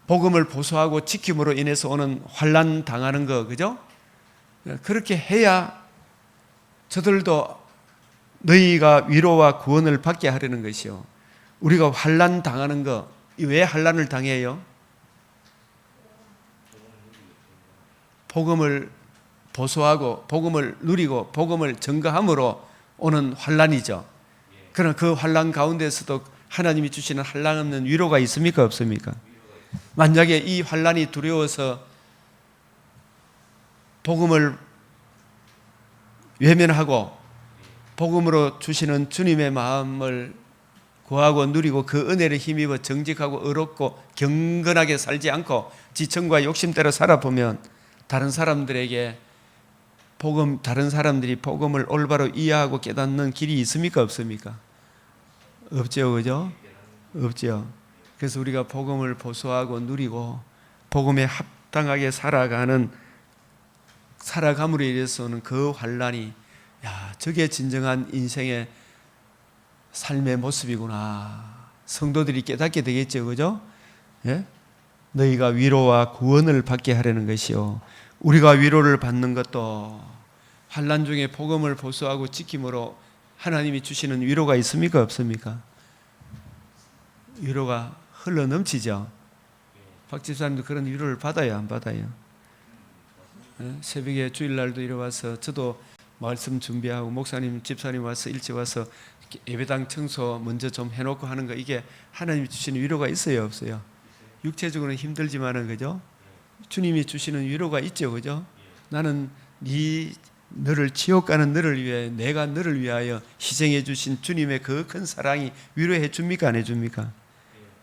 복음을 보수하고 지킴으로 인해서 오는 환난 당하는 거, 그죠? 그렇게 해야 저들도 너희가 위로와 구원을 받게 하려는 것이요. 우리가 환난 당하는 거, 왜 환난을 당해요? 복음을 보수하고 복음을 누리고 복음을 전가함으로 오는 환난이죠. 그러나 그 환난 가운데서도 하나님이 주시는 한량없는 위로가 있습니까, 없습니까? 만약에 이 환난이 두려워서 복음을 외면하고 복음으로 주시는 주님의 마음을 구하고 누리고 그 은혜를 힘입어 정직하고 의롭고 경건하게 살지 않고 지청과 욕심대로 살아보면 다른 사람들이 복음을 올바로 이해하고 깨닫는 길이 있습니까, 없습니까? 없죠, 그죠? 없죠. 그래서 우리가 복음을 보소하고 누리고 복음에 합당하게 살아감으로 인해서는 그 환난이, 저게 진정한 인생의 삶의 모습이구나. 성도들이 깨닫게 되겠죠, 그죠? 예? 너희가 위로와 구원을 받게 하려는 것이요, 우리가 위로를 받는 것도 환난 중에 복음을 보수하고 지킴으로 하나님이 주시는 위로가 있습니까, 없습니까? 위로가 흘러 넘치죠. 박 집사님도 그런 위로를 받아요, 안 받아요? 예? 새벽에 주일날도 일어나서 저도 말씀 준비하고 목사님, 집사님 와서 일찍 와서 예배당 청소 먼저 좀 해놓고 하는 거, 이게 하나님이 주시는 위로가 있어요, 없어요? 육체적으로는 힘들지만은, 그죠? 주님이 주시는 위로가 있죠, 그죠? 나는 너를 지옥 가는 너를 위해, 내가 너를 위하여 희생해 주신 주님의 그 큰 사랑이 위로해 줍니까, 안 해줍니까?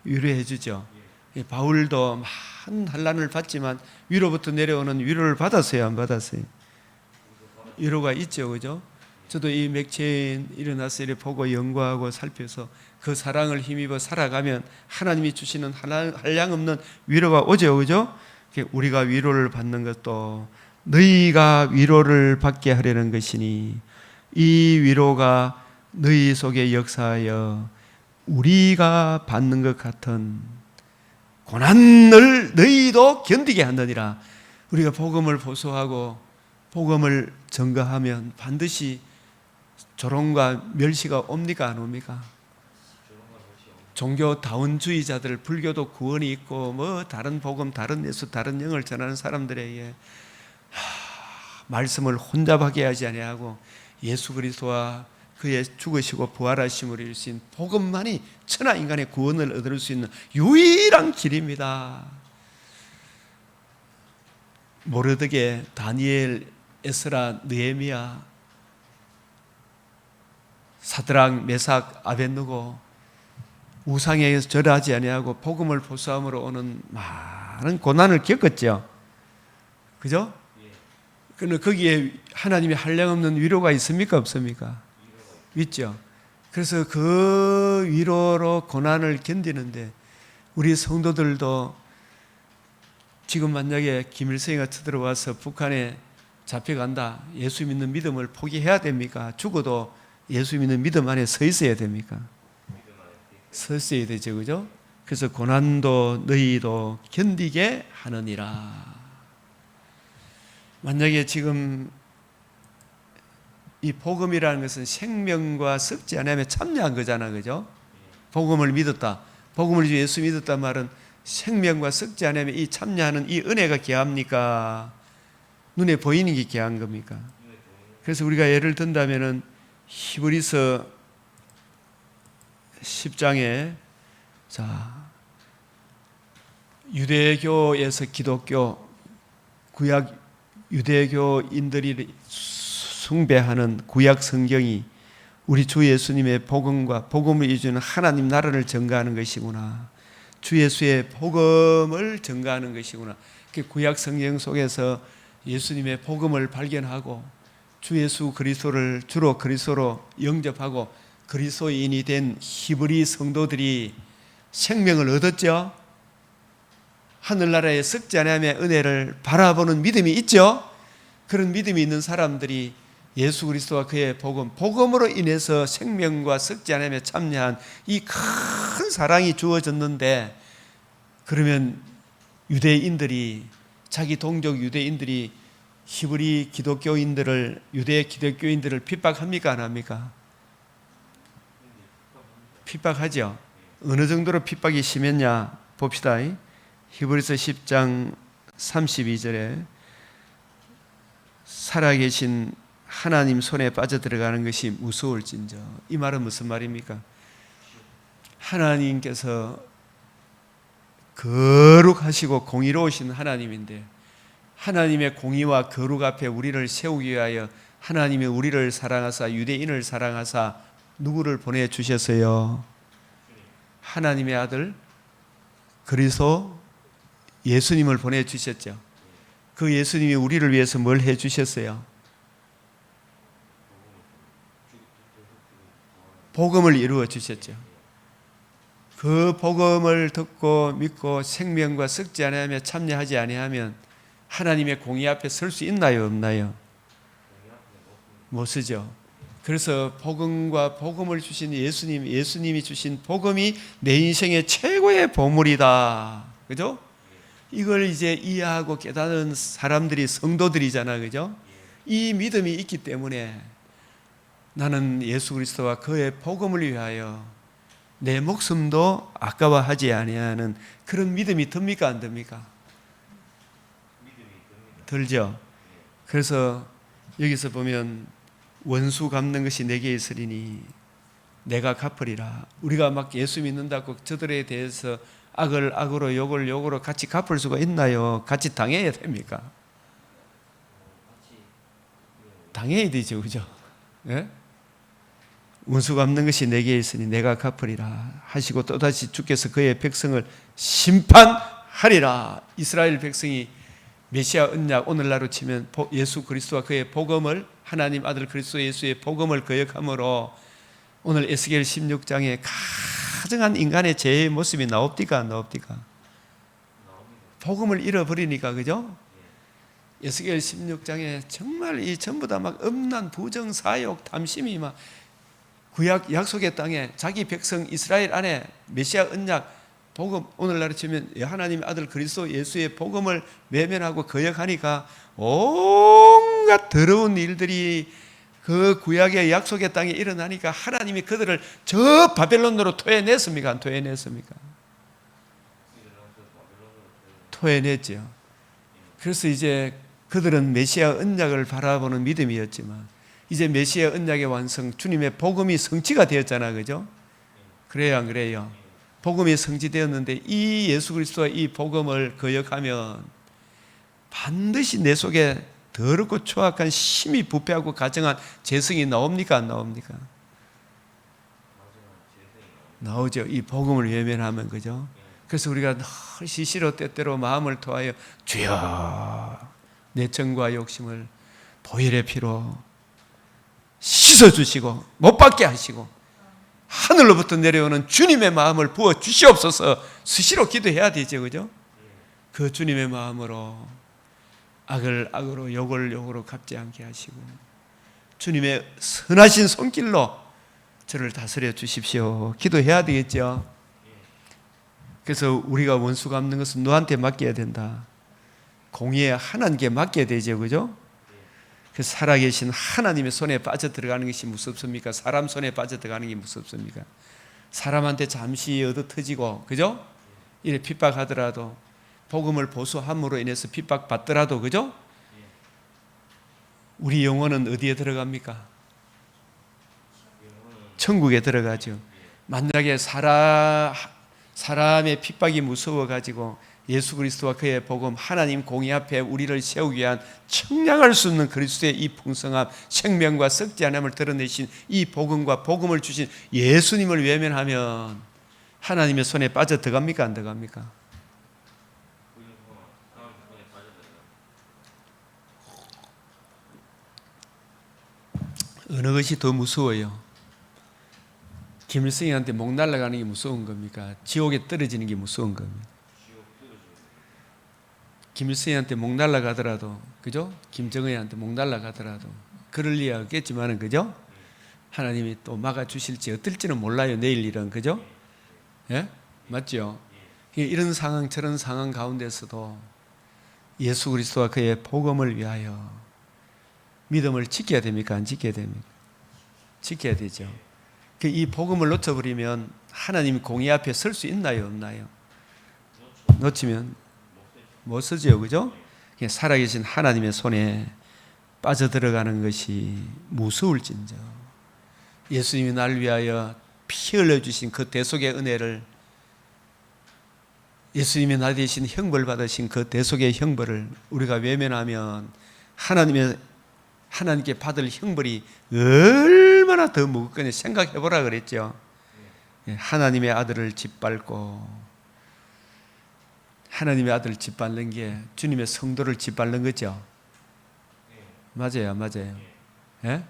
위로해 주죠. 바울도 많은 환난을 받지만 위로부터 내려오는 위로를 받았어요, 안 받았어요? 위로가 있죠, 그죠? 저도 이 맥체인 일어나서 이렇게 보고 연구하고 살펴서 그 사랑을 힘입어 살아가면 하나님이 주시는 한량없는 위로가 오죠, 그죠? 우리가 위로를 받는 것도 너희가 위로를 받게 하려는 것이니, 이 위로가 너희 속에 역사하여 우리가 받는 것 같은 고난을 너희도 견디게 하느니라. 우리가 복음을 보소하고 복음을 전가하면 반드시 조롱과 멸시가 옵니까, 안 옵니까? 종교 다원주의자들, 불교도 구원이 있고 뭐 다른 복음, 다른 예수, 다른 영을 전하는 사람들에게 말씀을 혼잡하게 하지 아니하고 예수 그리스도와 그의 죽으시고 부활하심으로 이루신 복음만이 천하 인간의 구원을 얻을 수 있는 유일한 길입니다. 모르드게, 다니엘, 에스라, 느헤미야, 사드락, 메삭, 아벳느고 우상에 절하지 아니하고 복음을 보수함으로 오는 많은 고난을 겪었죠, 그죠? 그런데 거기에 하나님의 한량없는 위로가 있습니까, 없습니까? 있죠. 그래서 그 위로로 고난을 견디는데 우리 성도들도 지금 만약에 김일성이가 쳐들어와서 북한에 잡혀간다, 예수 믿는 믿음을 포기해야 됩니까? 죽어도 예수 믿는 믿음 안에 서 있어야 됩니까? 서 있어야 되죠, 그죠? 그래서 고난도 너희도 견디게 하느니라. 만약에 지금 이 복음이라는 것은 생명과 썩지 않으면 참여한 거잖아, 그죠? 복음을 믿었다, 복음을 예수 믿었다 말은 생명과 썩지 않으면 이 참여하는 이 은혜가 귀합니까? 눈에 보이는 게 귀한 겁니까? 그래서 우리가 예를 든다면은 히브리서 10장에 유대교에서 기독교, 구약 유대교인들이 숭배하는 구약 성경이 우리 주 예수님의 복음과 복음을 이루는 하나님 나라를 전가하는 것이구나, 주 예수의 복음을 전가하는 것이구나. 구약 성경 속에서 예수님의 복음을 발견하고 주 예수 그리스도를 주로 그리스도로 영접하고 그리스도인이 된 히브리 성도들이 생명을 얻었죠. 하늘나라에 썩지 아니하며 은혜를 바라보는 믿음이 있죠. 그런 믿음이 있는 사람들이 예수 그리스도와 그의 복음으로 인해서 생명과 썩지 않으며 참여한 이 큰 사랑이 주어졌는데, 그러면 유대인들이, 자기 동족 유대인들이 히브리 기독교인들을, 유대 기독교인들을 핍박합니까, 안 합니까? 핍박하죠. 어느 정도로 핍박이 심했냐 봅시다. 히브리서 10장 32절에 살아계신 하나님 손에 빠져들어가는 것이 무서울진저. 이 말은 무슨 말입니까? 하나님께서 거룩하시고 공의로우신 하나님인데, 하나님의 공의와 거룩 앞에 우리를 세우기 위하여 하나님이 우리를 사랑하사, 유대인을 사랑하사 누구를 보내주셨어요? 하나님의 아들 그리스도 예수님을 보내주셨죠. 그 예수님이 우리를 위해서 뭘 해주셨어요? 복음을 이루어 주셨죠. 그 복음을 듣고 믿고 생명과 썩지 아니하며 참여하지 아니하면 하나님의 공의 앞에 설 수 있나요, 없나요? 못 쓰죠. 그래서 복음과 복음을 주신 예수님이 주신 복음이 내 인생의 최고의 보물이다. 그죠? 이걸 이제 이해하고 깨닫는 사람들이 성도들이잖아. 그죠? 이 믿음이 있기 때문에 나는 예수 그리스도와 그의 복음을 위하여 내 목숨도 아까워하지 아니하는 그런 믿음이 듭니까, 안 듭니까? 들죠. 그래서 여기서 보면 원수 갚는 것이 내게 있으리니 내가 갚으리라. 우리가 막 예수 믿는다고 저들에 대해서 악을 악으로 욕을 욕으로 같이 갚을 수가 있나요? 같이 당해야 됩니까? 당해야 되죠, 그죠? 예? 원수 갚는 것이 내게 있으니 내가 갚으리라 하시고 또다시 주께서 그의 백성을 심판하리라. 이스라엘 백성이 메시아 언약, 오늘날로 치면 예수 그리스도와 그의 복음을, 하나님 아들 그리스도 예수의 복음을 거역함으로 오늘 에스겔 16장에 가증한 인간의 죄의 모습이 나옵니까, 안 나옵니까? 복음을 잃어버리니까, 그죠? 에스겔 16장에 정말 이 전부 다 막 엄난 부정, 사욕, 탐심이 막 구약 약속의 땅에 자기 백성 이스라엘 안에 메시아 언약 복음, 오늘날에 치면 하나님의 아들 그리스도 예수의 복음을 외면하고 거역하니까 온갖 더러운 일들이 그 구약의 약속의 땅에 일어나니까 하나님이 그들을 저 바벨론으로 토해냈습니까, 안 토해냈습니까? 토해냈죠. 그래서 이제 그들은 메시아 언약을 바라보는 믿음이었지만 이제 메시아 언약의 완성, 주님의 복음이 성취가 되었잖아, 그죠? 그래요, 안 그래요? 복음이 성취되었는데 이 예수 그리스도와 이 복음을 거역하면 반드시 내 속에 더럽고 추악한 심히 부패하고 가증한 죄성이 나옵니까, 안 나옵니까? 나오죠. 이 복음을 외면하면, 그죠? 그래서 우리가 늘 시시로 때때로 마음을 토하여 주여 내 정과 욕심을 보혈의 피로 씻어주시고 못 받게 하시고 하늘로부터 내려오는 주님의 마음을 부어 주시옵소서 수시로 기도해야 되죠, 그죠? 그 주님의 마음으로 악을 악으로 욕을 욕으로 갚지 않게 하시고 주님의 선하신 손길로 저를 다스려 주십시오. 기도해야 되겠죠. 그래서 우리가 원수 갚는 것은 너한테 맡겨야 된다. 공의의 하나님께 맡겨야 되죠, 그죠? 그 살아계신 하나님의 손에 빠져 들어가는 것이 무섭습니까? 사람 손에 빠져 들어가는 게 무섭습니까? 사람한테 잠시 얻어 터지고, 그죠? 이래 핍박하더라도 복음을 보수함으로 인해서 핍박받더라도, 그죠? 우리 영혼은 어디에 들어갑니까? 천국에 들어가죠. 만약에 사람의 핍박이 무서워가지고 예수 그리스도와 그의 복음, 하나님 공의 앞에 우리를 세우기 위한 청량할 수 없는 그리스도의 이 풍성함, 생명과 썩지 않음을 드러내신 이 복음과 복음을 주신 예수님을 외면하면 하나님의 손에 빠져 들어갑니까, 안 들어갑니까? 어느 것이 더 무서워요? 김일성한테 목 날아가는 게 무서운 겁니까? 지옥에 떨어지는 게 무서운 겁니까? 김일성한테 목 날아가더라도, 그죠? 김정은한테 목 날아가더라도 그럴 리가 없겠지만은, 그죠? 하나님이 또 막아주실지 어떨지는 몰라요, 내일 일은, 그죠? 예? 맞죠? 이런 상황, 저런 상황 가운데서도 예수 그리스도와 그의 복음을 위하여 믿음을 지켜야 됩니까, 안 지켜야 됩니까? 지켜야 되죠. 이 복음을 놓쳐버리면 하나님 공의 앞에 설 수 있나요, 없나요? 놓치면 못 쓰죠, 그죠? 살아계신 하나님의 손에 빠져들어가는 것이 무서울진저 예수님이 날 위하여 피 흘려주신 그 대속의 은혜를, 예수님이 나 대신 형벌 받으신 그 대속의 형벌을 우리가 외면하면 하나님께 받을 형벌이 얼마나 더 무겁겠냐 생각해보라 그랬죠. 하나님의 아들을 짓밟고, 하나님의 아들을 짓밟는 게 주님의 성도를 짓밟는 거죠. 맞아요, 맞아요. 예?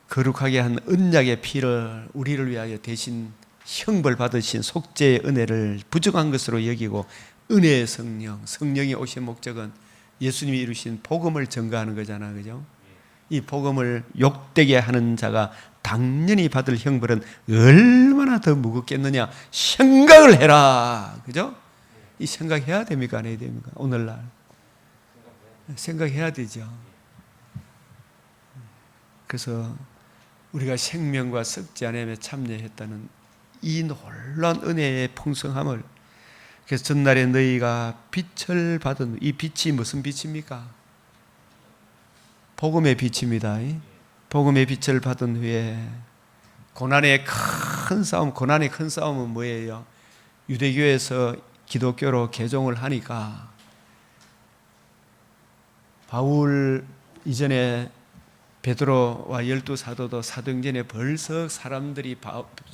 거룩하게 한 언약의 피를 우리를 위하여 대신 형벌 받으신 속죄의 은혜를 부족한 것으로 여기고 은혜의 성령, 성령이 오신 목적은 예수님이 이루신 복음을 전가하는 거잖아, 그죠? 이 복음을 욕되게 하는 자가 당연히 받을 형벌은 얼마나 더 무겁겠느냐 생각을 해라, 그죠? 이 생각해야 됩니까, 안 해야 됩니까? 오늘날 생각해야 되죠. 그래서 우리가 생명과 썩지 않음에 참여했다는 이 놀라운 은혜의 풍성함을, 그래서 전날에 너희가 빛을 받은 이 빛이 무슨 빛입니까? 복음의 빛입니다. 복음의 빛을 받은 후에 고난의 큰 싸움, 고난의 큰 싸움은 뭐예요? 유대교에서 기독교로 개종을 하니까 바울 이전에 베드로와 12사도도 사도행전에 벌써 사람들이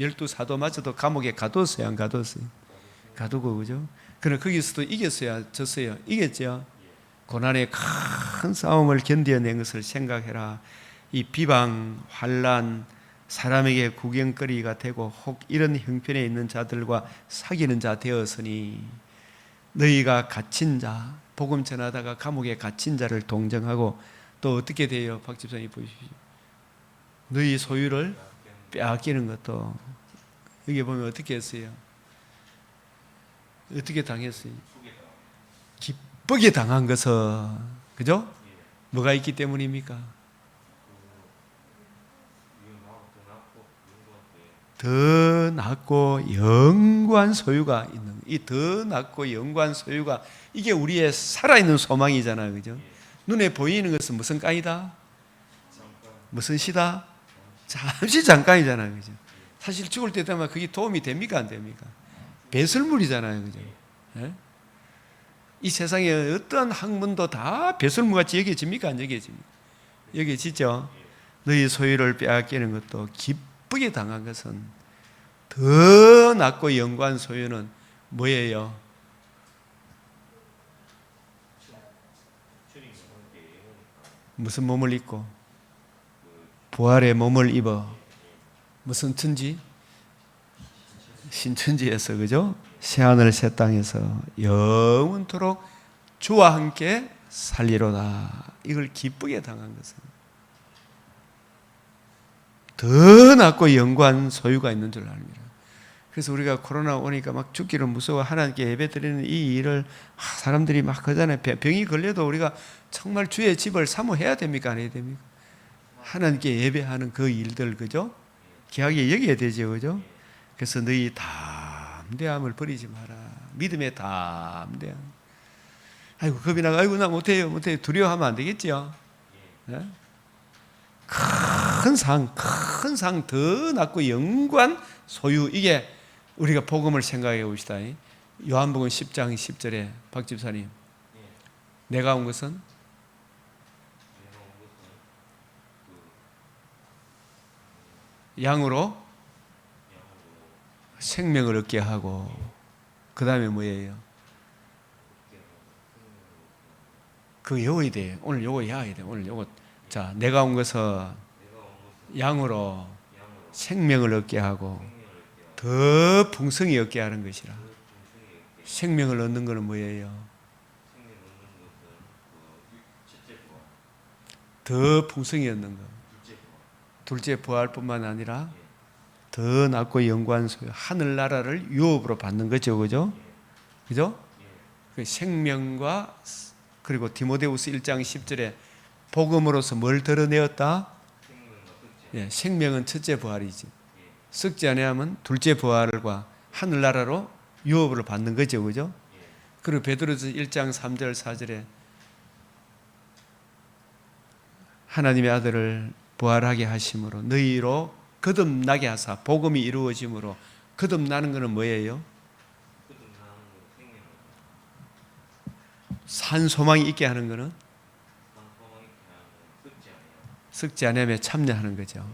12사도마저도 감옥에 가뒀어요, 안 가뒀어요? 가두고, 그죠? 그러나 거기서도 이겼어요, 졌어요? 이겼죠? 고난의 큰 싸움을 견뎌낸 것을 생각해라. 이 비방, 환난, 사람에게 구경거리가 되고 혹 이런 형편에 있는 자들과 사귀는 자 되었으니 너희가 갇힌 자, 복음 전하다가 감옥에 갇힌 자를 동정하고 또 어떻게 돼요? 박 집사님 보십시오. 너희 소유를 빼앗기는 것도, 여기 보면 어떻게 했어요? 어떻게 당했어요? 기쁘게 당한 것은, 그죠? 뭐가 있기 때문입니까? 더 낫고 영구한 소유가 있는, 이 더 낫고 영구한 소유가, 이게 우리의 살아있는 소망이잖아요, 그죠? 눈에 보이는 것은 무슨 깡이다? 무슨 시다? 잠시 잠깐이잖아요, 그죠? 사실 죽을 때 되면 그게 도움이 됩니까, 안 됩니까? 배설물이잖아요, 그죠? 네? 이 세상에 어떤 학문도 다 배설물같이 여겨집니까, 안 여겨집니까? 여겨지죠? 너희 소유를 빼앗기는 것도, 기쁘게 당한 것은, 더 낫고 영구한 소유는 뭐예요? 무슨 몸을 입고? 부활의 몸을 입어. 무슨 천지? 신천지에서, 그죠? 새하늘 새 땅에서 영원토록 주와 함께 살리로다. 이걸 기쁘게 당한 것은 더 낫고 영구한 소유가 있는 줄 압니다. 그래서 우리가 코로나 오니까 막 죽기를 무서워 하나님께 예배 드리는 이 일을 사람들이 막 하잖아요. 병이 걸려도 우리가 정말 주의 집을 사모해야 됩니까, 안 해야 됩니까? 하나님께 예배하는 그 일들, 그죠? 귀하게 여겨야 되죠, 그죠? 그래서 너희 담대함을 버리지 마라. 믿음의 담대함. 아이고 겁이 나가, 아이고 나 못해요, 두려워하면 안 되겠죠. 네? 큰 상 더 낫고 영구한 소유, 이게 우리가 복음을 생각해 봅시다. 요한복음 10장 10절에 박 집사님, 내가 온 것은 양으로 생명을 얻게 하고, 그 다음에 뭐예요? 그 외워야 돼요. 오늘 요거 해야 돼요. 오늘 요거. 자, 내가 온 것은 양으로 생명을 얻게 하고 더 풍성히 얻게 하는 것이라. 생명을 얻는 것은 뭐예요? 더 풍성히 얻는 것. 둘째 부활뿐만 아니라 더 낫고 영구한 소유, 하늘나라를 유업으로 받는 거죠, 그죠? 그죠? 그 생명과, 그리고 디모데후서 1장 10절에 복음으로서 뭘 드러내었다? 예, 생명은 첫째 부활이지. 썩지 아니하면 둘째 부활과 하늘나라로 유업을 받는 거죠, 그죠? 그리고 베드로서 1장 3절 4절에 하나님의 아들을 부활하게 하심으로 너희로 거듭나게 하사, 복음이 이루어짐으로, 거듭나는 것은 뭐예요? 산 소망이 있게 하는 것은 썩지 않음에 참여하는 거죠.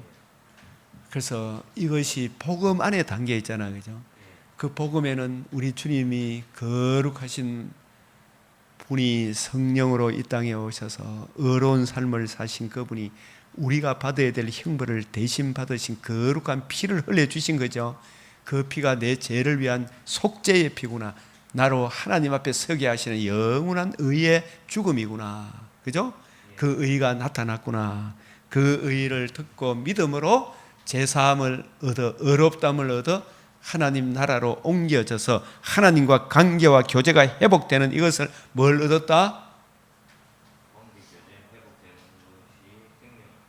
그래서 이것이 복음 안에 담겨 있잖아요, 그죠? 그 복음에는 우리 주님이 거룩하신 분이 성령으로 이 땅에 오셔서 의로운 삶을 사신 그분이 우리가 받아야 될 형벌을 대신 받으신 거룩한 피를 흘려주신 거죠. 그 피가 내 죄를 위한 속죄의 피구나. 나로 하나님 앞에 서게 하시는 영원한 의의 죽음이구나. 그죠? 그 의가 나타났구나. 그 의를 듣고 믿음으로 제사함을 얻어 의롭다함을 얻어 하나님 나라로 옮겨져서 하나님과 관계와 교제가 회복되는 이것을 뭘 얻었다?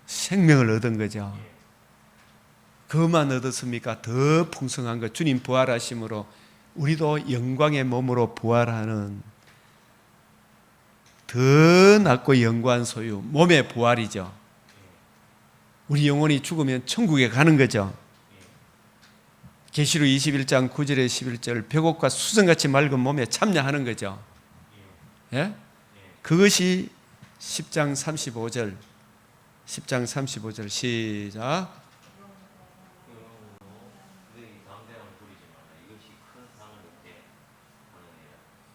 생명을 얻은 거죠. 그만 얻었습니까? 더 풍성한 것. 주님 부활하심으로 우리도 영광의 몸으로 부활하는 더 낫고 영광 소유, 몸의 부활이죠. 우리 영혼이 죽으면 천국에 가는 거죠. 계시록 21장 9절에 11절 벽옥과 수정같이 맑은 몸에 참여하는 거죠. 예? 그것이 10장 35절 시작.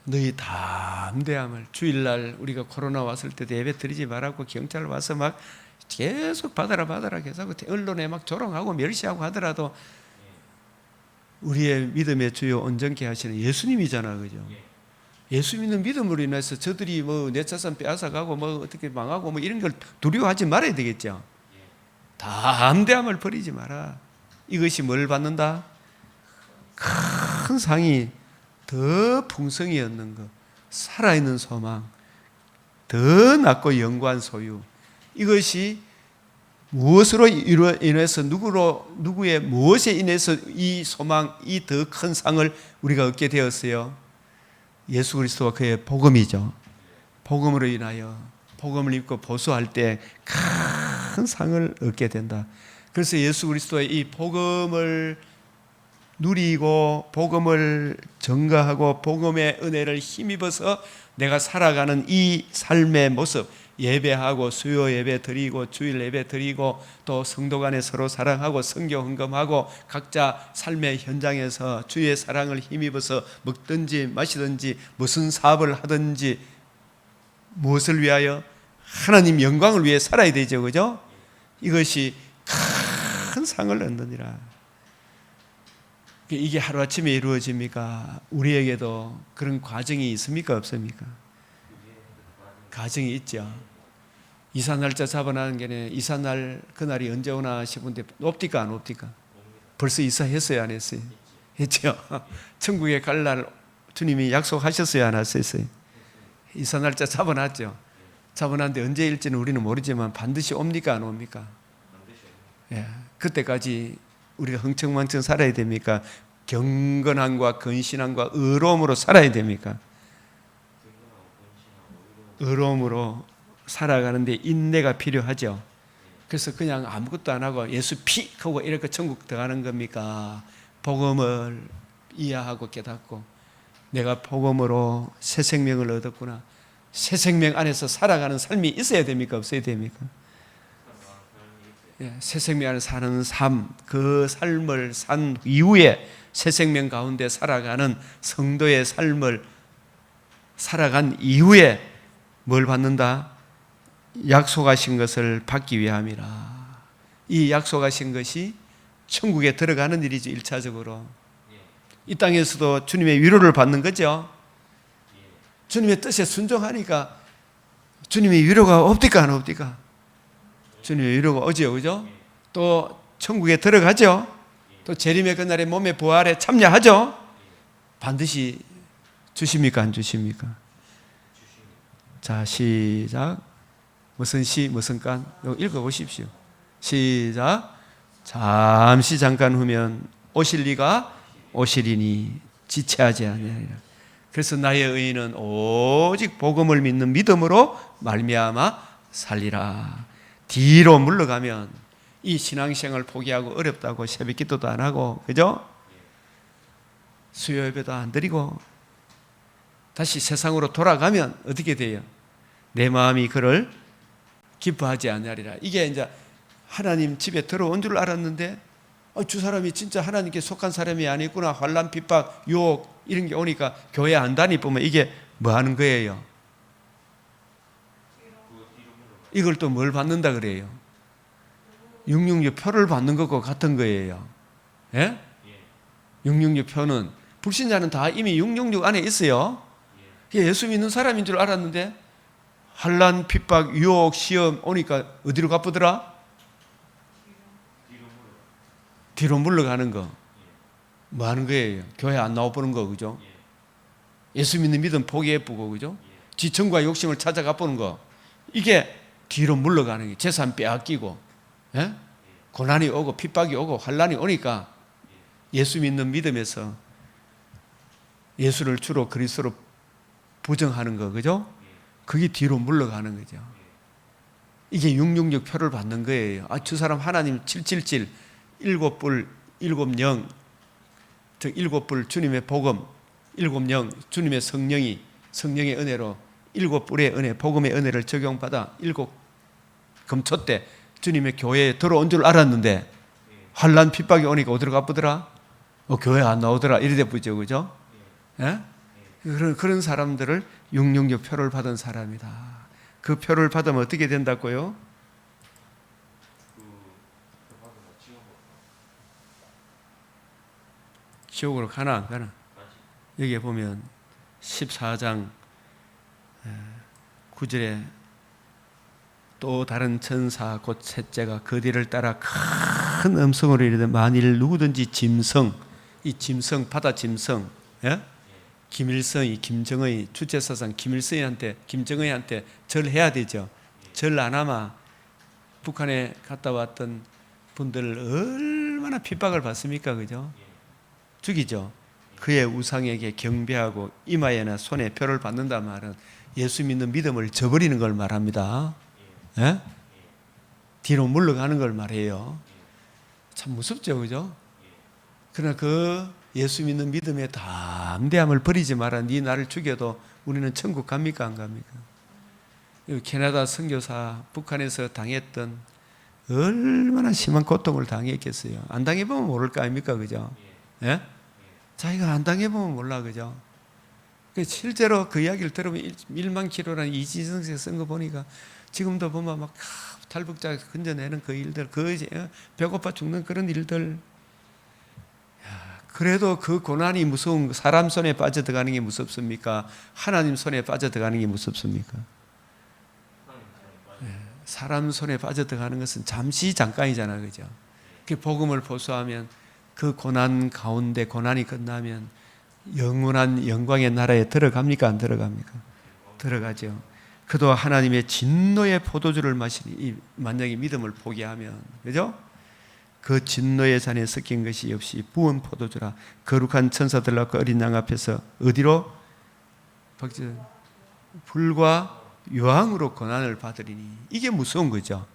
너희 담대함을 주일날 우리가 코로나 왔을 때도 예배 드리지 말라고 경찰 와서 막 계속 받아라 계속 언론에 막 조롱하고 멸시하고 하더라도 우리의 믿음의 주요 온전케 하시는 예수님이잖아, 그죠? 예수 믿는 믿음으로 인해서 저들이 뭐 내 자산 빼앗아가고 뭐 어떻게 망하고 뭐 이런 걸 두려워하지 말아야 되겠죠. 담대함을 버리지 마라. 이것이 뭘 받는다? 큰 상이 더 풍성히 얻는 것, 살아있는 소망, 더 낫고 영광 소유. 이것이 무엇으로 인해서 누구의 무엇에 인해서 이 소망, 이 더 큰 상을 우리가 얻게 되었어요? 예수 그리스도와 그의 복음이죠. 복음으로 인하여 복음을 입고 보수할 때 큰 상을 얻게 된다. 그래서 예수 그리스도의 이 복음을 누리고 복음을 전가하고 복음의 은혜를 힘입어서 내가 살아가는 이 삶의 모습, 예배하고 수요 예배 드리고 주일 예배 드리고 또 성도 간에 서로 사랑하고 성교 헌금하고 각자 삶의 현장에서 주의 사랑을 힘입어서 먹든지 마시든지 무슨 사업을 하든지 무엇을 위하여? 하나님 영광을 위해 살아야 되죠, 그죠? 이것이 큰 상을 얻느니라. 이게 하루아침에 이루어집니까? 우리에게도 그런 과정이 있습니까? 없습니까? 과정이 있죠. 이사 날짜 잡아나는 게 이사날 그날이 언제 오나 싶은데 옵디까 안 옵디까? 벌써 이사했어요, 안 했어요? 했죠. 천국에 갈 날 주님이 약속하셨어요, 안 하셨어요? 이사 날짜 잡아놨죠. 잡아놨는데 언제일지는 우리는 모르지만 반드시 옵니까, 안 옵니까? 예, 그때까지 우리가 흥청망청 살아야 됩니까? 경건함과 근신함과 의로움으로 살아야 됩니까? 의로움으로 살아가는데 인내가 필요하죠. 그래서 그냥 아무것도 안 하고 예수 피 하고 이렇게 천국 들어가는 겁니까? 복음을 이해하고 깨닫고 내가 복음으로 새 생명을 얻었구나. 새 생명 안에서 살아가는 삶이 있어야 됩니까? 없어야 됩니까? 새 생명 안에 사는 삶, 그 삶을 산 이후에 새 생명 가운데 살아가는 성도의 삶을 살아간 이후에 뭘 받는다? 약속하신 것을 받기 위함이라. 이 약속하신 것이 천국에 들어가는 일이죠. 1차적으로 이 땅에서도 주님의 위로를 받는 거죠. 주님의 뜻에 순종하니까 주님의 위로가 없디까 안 없디까? 주님의 위로가 오죠, 그죠? 또 천국에 들어가죠. 또 재림의 그날에 몸의 부활에 참여하죠. 반드시 주십니까, 안 주십니까? 자, 시작. 무슨 시, 무슨 간? 읽어보십시오. 시작. 잠시 잠깐 후면 오실 리가 오시리니 지체하지 아니하리라. 그래서 나의 의인은 오직 복음을 믿는 믿음으로 말미암아 살리라. 뒤로 물러가면 이 신앙생활 포기하고 어렵다고 새벽 기도도 안 하고, 그죠? 수요 예배도 안 드리고 다시 세상으로 돌아가면 어떻게 돼요? 내 마음이 그를 기뻐하지 아니하리라. 이게 이제 하나님 집에 들어온 줄 알았는데 주 사람이 진짜 하나님께 속한 사람이 아니구나. 환난, 핍박, 유혹 이런 게 오니까 교회 안 다니면 이게 뭐 하는 거예요? 이걸 또 뭘 받는다 그래요? 666 표를 받는 것과 같은 거예요. 예? 666표는 불신자는 다 이미 666 안에 있어요. 예수 믿는 사람인 줄 알았는데 환난, 핍박, 유혹, 시험 오니까 어디로 가쁘더라? 뒤로 물러가는 거. 뭐 하는 거예요? 교회 안 나와보는 거, 그죠? 예수 믿는 믿음 포기해보고, 그죠? 지청과 욕심을 찾아가 보는 거. 이게 뒤로 물러가는 게 재산 빼앗기고, 예? 고난이 오고 핍박이 오고 환난이 오니까 예수 믿는 믿음에서 예수를 주로 그리스도로 부정하는 거, 그죠? 그게 뒤로 물러가는 거죠. 이게 666표를 받는 거예요. 아, 저 사람 하나님 777, 7불, 70, 즉 7불 주님의 복음, 70, 주님의 성령의 은혜로 7불의 은혜, 복음의 은혜를 적용받아 7 금초 때 주님의 교회에 들어온 줄 알았는데 환난 핍박이 오니까 어디로 가쁘더라? 교회 안 나오더라. 이래 되죠, 그죠? 예? 그런 사람들을 666표를 받은 사람이다. 그 표를 받으면 어떻게 된다고요? 지옥으로 가나 안 가나? 여기에 보면 14장 9절에 또 다른 천사 곧 셋째가 그 뒤를 따라 큰 음성으로 이르되 만일 누구든지 짐승, 이 짐승 바다 짐승, 예? 김일성이 김정의 주체사상 김정의한테 절해야 되죠. 절 안 하면 북한에 갔다 왔던 분들 얼마나 핍박을 받습니까, 그죠? 죽이죠. 그의 우상에게 경배하고 이마에나 손에 표를 받는다 말은 예수 믿는 믿음을 저버리는 걸 말합니다. 예? 뒤로 물러가는 걸 말해요. 참 무섭죠, 그죠? 그러나 그 예수 믿는 믿음의 담대함을 버리지 마라. 네 나를 죽여도 우리는 천국 갑니까, 안 갑니까? 캐나다 선교사 북한에서 당했던 얼마나 심한 고통을 당했겠어요. 안 당해보면 모를 거 아닙니까, 그죠? 예? 자기가 안 당해보면 몰라, 그죠? 실제로 그 이야기를 들으면 1만 킬로라는 이지성세 쓴 거 보니까 지금도 보면 막 탈북자 건져내는 그 일들, 배고파 죽는 그런 일들. 그래도 그 고난이 무서운, 사람 손에 빠져들어가는 게 무섭습니까? 하나님 손에 빠져들어가는 게 무섭습니까? 사람 손에 빠져들어가는 것은 잠깐이잖아, 그죠? 그 복음을 보수하면 그 고난 가운데 고난이 끝나면 영원한 영광의 나라에 들어갑니까, 안 들어갑니까? 들어가죠. 그도 하나님의 진노의 포도주를 마시니, 만약에 믿음을 포기하면, 그죠? 그 진노의 잔에 섞인 것이 없이 부은 포도주라. 거룩한 천사들과 그 어린 양 앞에서 어디로? 불과 유황으로 고난을 받으리니. 이게 무서운 거죠.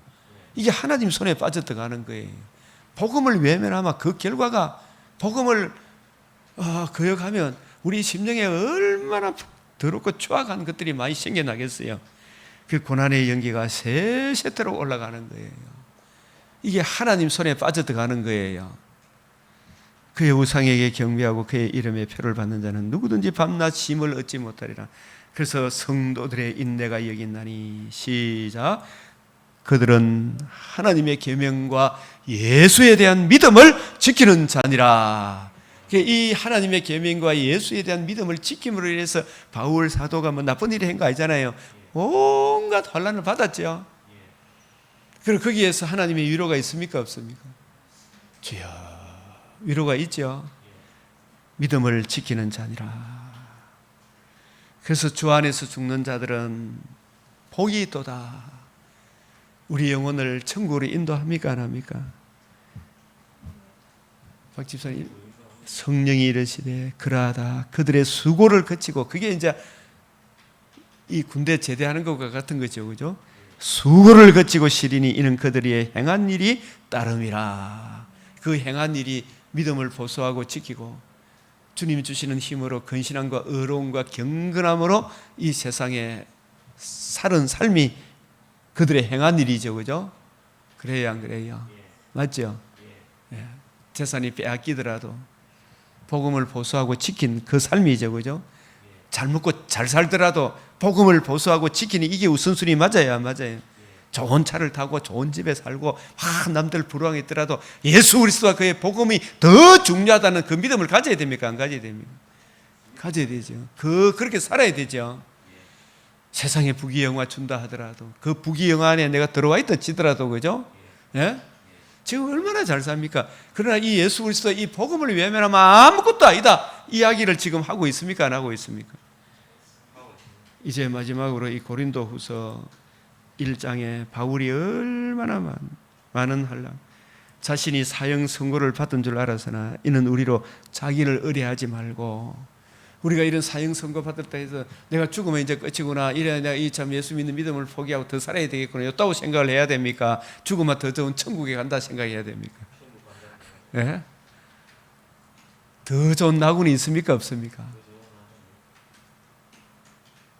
이게 하나님 손에 빠져들어가는 거예요. 복음을 외면하면 그 결과가, 복음을 거역하면 우리 심령에 얼마나 더럽고 추악한 것들이 많이 생겨나겠어요. 그 고난의 연기가 세세토록 올라가는 거예요. 이게 하나님 손에 빠져들어가는 거예요. 그의 우상에게 경배하고 그의 이름에 표를 받는 자는 누구든지 밤낮 쉼을 얻지 못하리라. 그래서 성도들의 인내가 여긴나니, 시작. 그들은 하나님의 계명과 예수에 대한 믿음을 지키는 자니라. 이 하나님의 계명과 예수에 대한 믿음을 지킴으로 인해서 바울 사도가 뭐 나쁜 일을 한 거 아니잖아요. 온갖 환난을 받았죠. 그리고 거기에서 하나님의 위로가 있습니까, 없습니까? 주여, 위로가 있죠. 믿음을 지키는 자니라. 그래서 주 안에서 죽는 자들은 복이 있도다. 우리 영혼을 천국으로 인도합니까, 안 합니까? 박 집사님, 성령이 이르시되 그러하다. 그들의 수고를 거치고, 그게 이제 이 군대 제대하는 것과 같은 거죠, 그죠? 수고를 거치고 시리니 이는 그들이 행한 일이 따름이라. 그 행한 일이 믿음을 보수하고 지키고 주님이 주시는 힘으로 근신함과 의로움과 경건함으로 이 세상에 사는 삶이 그들의 행한 일이죠, 그죠? 그래요, 안 그래요? 맞죠? 예. 재산이 빼앗기더라도 복음을 보수하고 지킨 그 삶이죠, 그죠? 잘 먹고 잘 살더라도 복음을 보수하고 지키니 이게 우선순위 맞아요, 안 맞아요? 좋은 차를 타고 좋은 집에 살고 남들 부러워했더라도 예수 그리스도와 그의 복음이 더 중요하다는 그 믿음을 가져야 됩니까? 안 가져야 됩니까? 가져야 되죠. 그렇게 살아야 되죠. 세상에 부귀영화 준다 하더라도 그 부귀영화 안에 내가 들어와 있다 치더라도, 그죠? 예? 지금 얼마나 잘 삽니까? 그러나 이 예수 그리스도 이 복음을 외면하면 아무것도 아니다 이야기를 지금 하고 있습니까? 안 하고 있습니까? 이제 마지막으로 이 고린도 후서 1장에 바울이 얼마나 많은 한량, 자신이 사형 선고를 받은 줄 알아서나 이는 우리로 자기를 의뢰하지 말고, 우리가 이런 사형 선고 받을 때 해서 내가 죽으면 이제 끝이구나, 이래 내가 이 참 예수 믿는 믿음을 포기하고 더 살아야 되겠구나, 이따고 생각을 해야 됩니까? 죽으면 더 좋은 천국에 간다 생각해야 됩니까? 예? 더 좋은 낙원이 있습니까? 없습니까?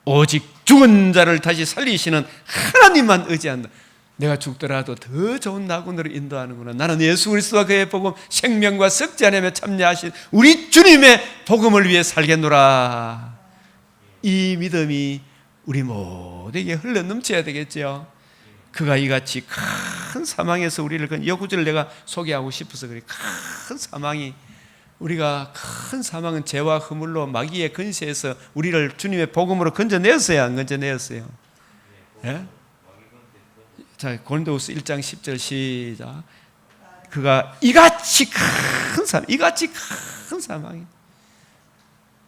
오직 죽은 자를 다시 살리시는 하나님만 의지한다. 내가 죽더라도 더 좋은 낙원으로 인도하는구나. 나는 예수 그리스도와 그의 복음 생명과 썩지 않으며 참여하신 우리 주님의 복음을 위해 살겠노라. 이 믿음이 우리 모두에게 흘러넘쳐야 되겠죠. 그가 이같이 큰 사망에서 우리를, 이 구절을 내가 소개하고 싶어서 그래. 큰 사망이, 우리가 큰 사망은 죄와 허물로 마귀의 근세에서 우리를 주님의 복음으로 건져내었어요, 안 건져내었어요? 예? 자, 고린도후서 1장 10절 시작. 그가 이같이 큰 사망, 이같이 큰 사망이,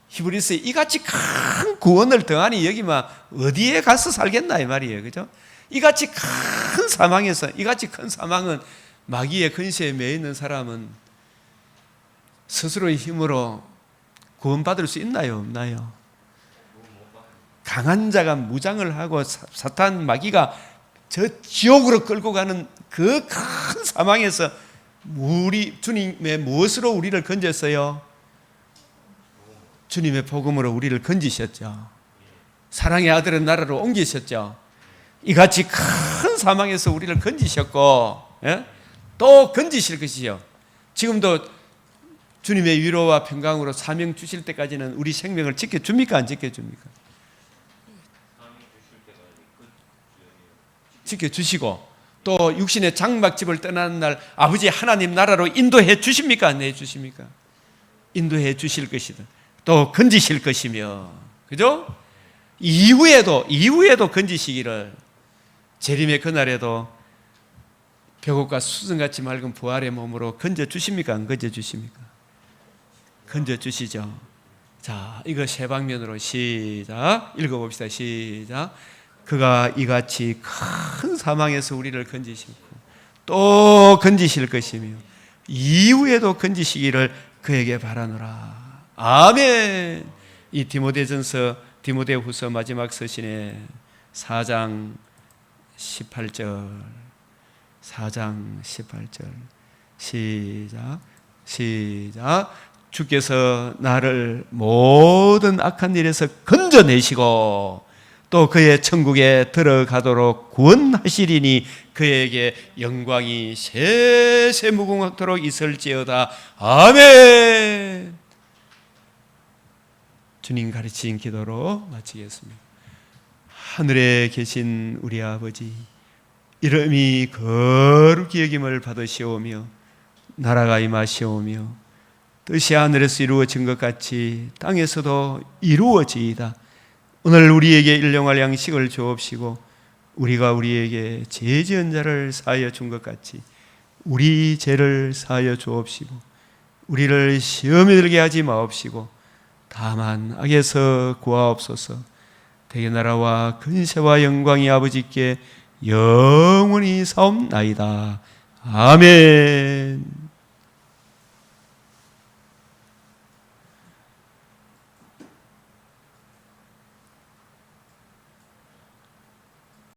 히브리서에 이같이 큰 구원을 더하니 여기만 어디에 가서 살겠나 이 말이에요, 그죠? 이같이 큰 사망에서, 이같이 큰 사망은 마귀의 근세에 매여 있는 사람은 스스로의 힘으로 구원받을 수 있나요? 없나요? 강한 자가 무장을 하고 사탄 마귀가 저 지옥으로 끌고 가는 그 큰 사망에서 우리 주님의 무엇으로 우리를 건졌어요? 주님의 복음으로 우리를 건지셨죠. 사랑의 아들의 나라로 옮기셨죠. 이같이 큰 사망에서 우리를 건지셨고, 예? 또 건지실 것이요. 지금도 주님의 위로와 평강으로 사명 주실 때까지는 우리 생명을 지켜줍니까? 안 지켜줍니까? 지켜주시고, 또 육신의 장막집을 떠나는 날 아버지 하나님 나라로 인도해 주십니까? 안 해 주십니까? 인도해 주실 것이다. 또 건지실 것이며, 그죠? 이후에도 건지시기를, 재림의 그날에도 벽옥과 수정같이 맑은 부활의 몸으로 건져 주십니까? 안 건져 주십니까? 건져 주시죠. 자, 이거 세 방면으로 시작, 읽어봅시다. 시작. 그가 이같이 큰 사망에서 우리를 건지시고 또 건지실 것이며 이후에도 건지시기를 그에게 바라노라. 아멘. 이 디모데후서 마지막 서신의 4장 18절 시작. 주께서 나를 모든 악한 일에서 건져내시고 또 그의 천국에 들어가도록 구원하시리니 그에게 영광이 세세무궁하도록 있을지어다. 아멘. 주님 가르친 기도로 마치겠습니다. 하늘에 계신 우리 아버지, 이름이 거룩히 여김을 받으시오며 나라가 임하시오며 뜻이 하늘에서 이루어진 것 같이 땅에서도 이루어지이다. 오늘 우리에게 일용할 양식을 주옵시고 우리가 우리에게 죄 지은 자를 사하여 준 것 같이 우리 죄를 사하여 주옵시고 우리를 시험에 들게 하지 마옵시고 다만 악에서 구하옵소서. 대개 나라와 근세와 영광이 아버지께 영원히 사옵나이다. 아멘.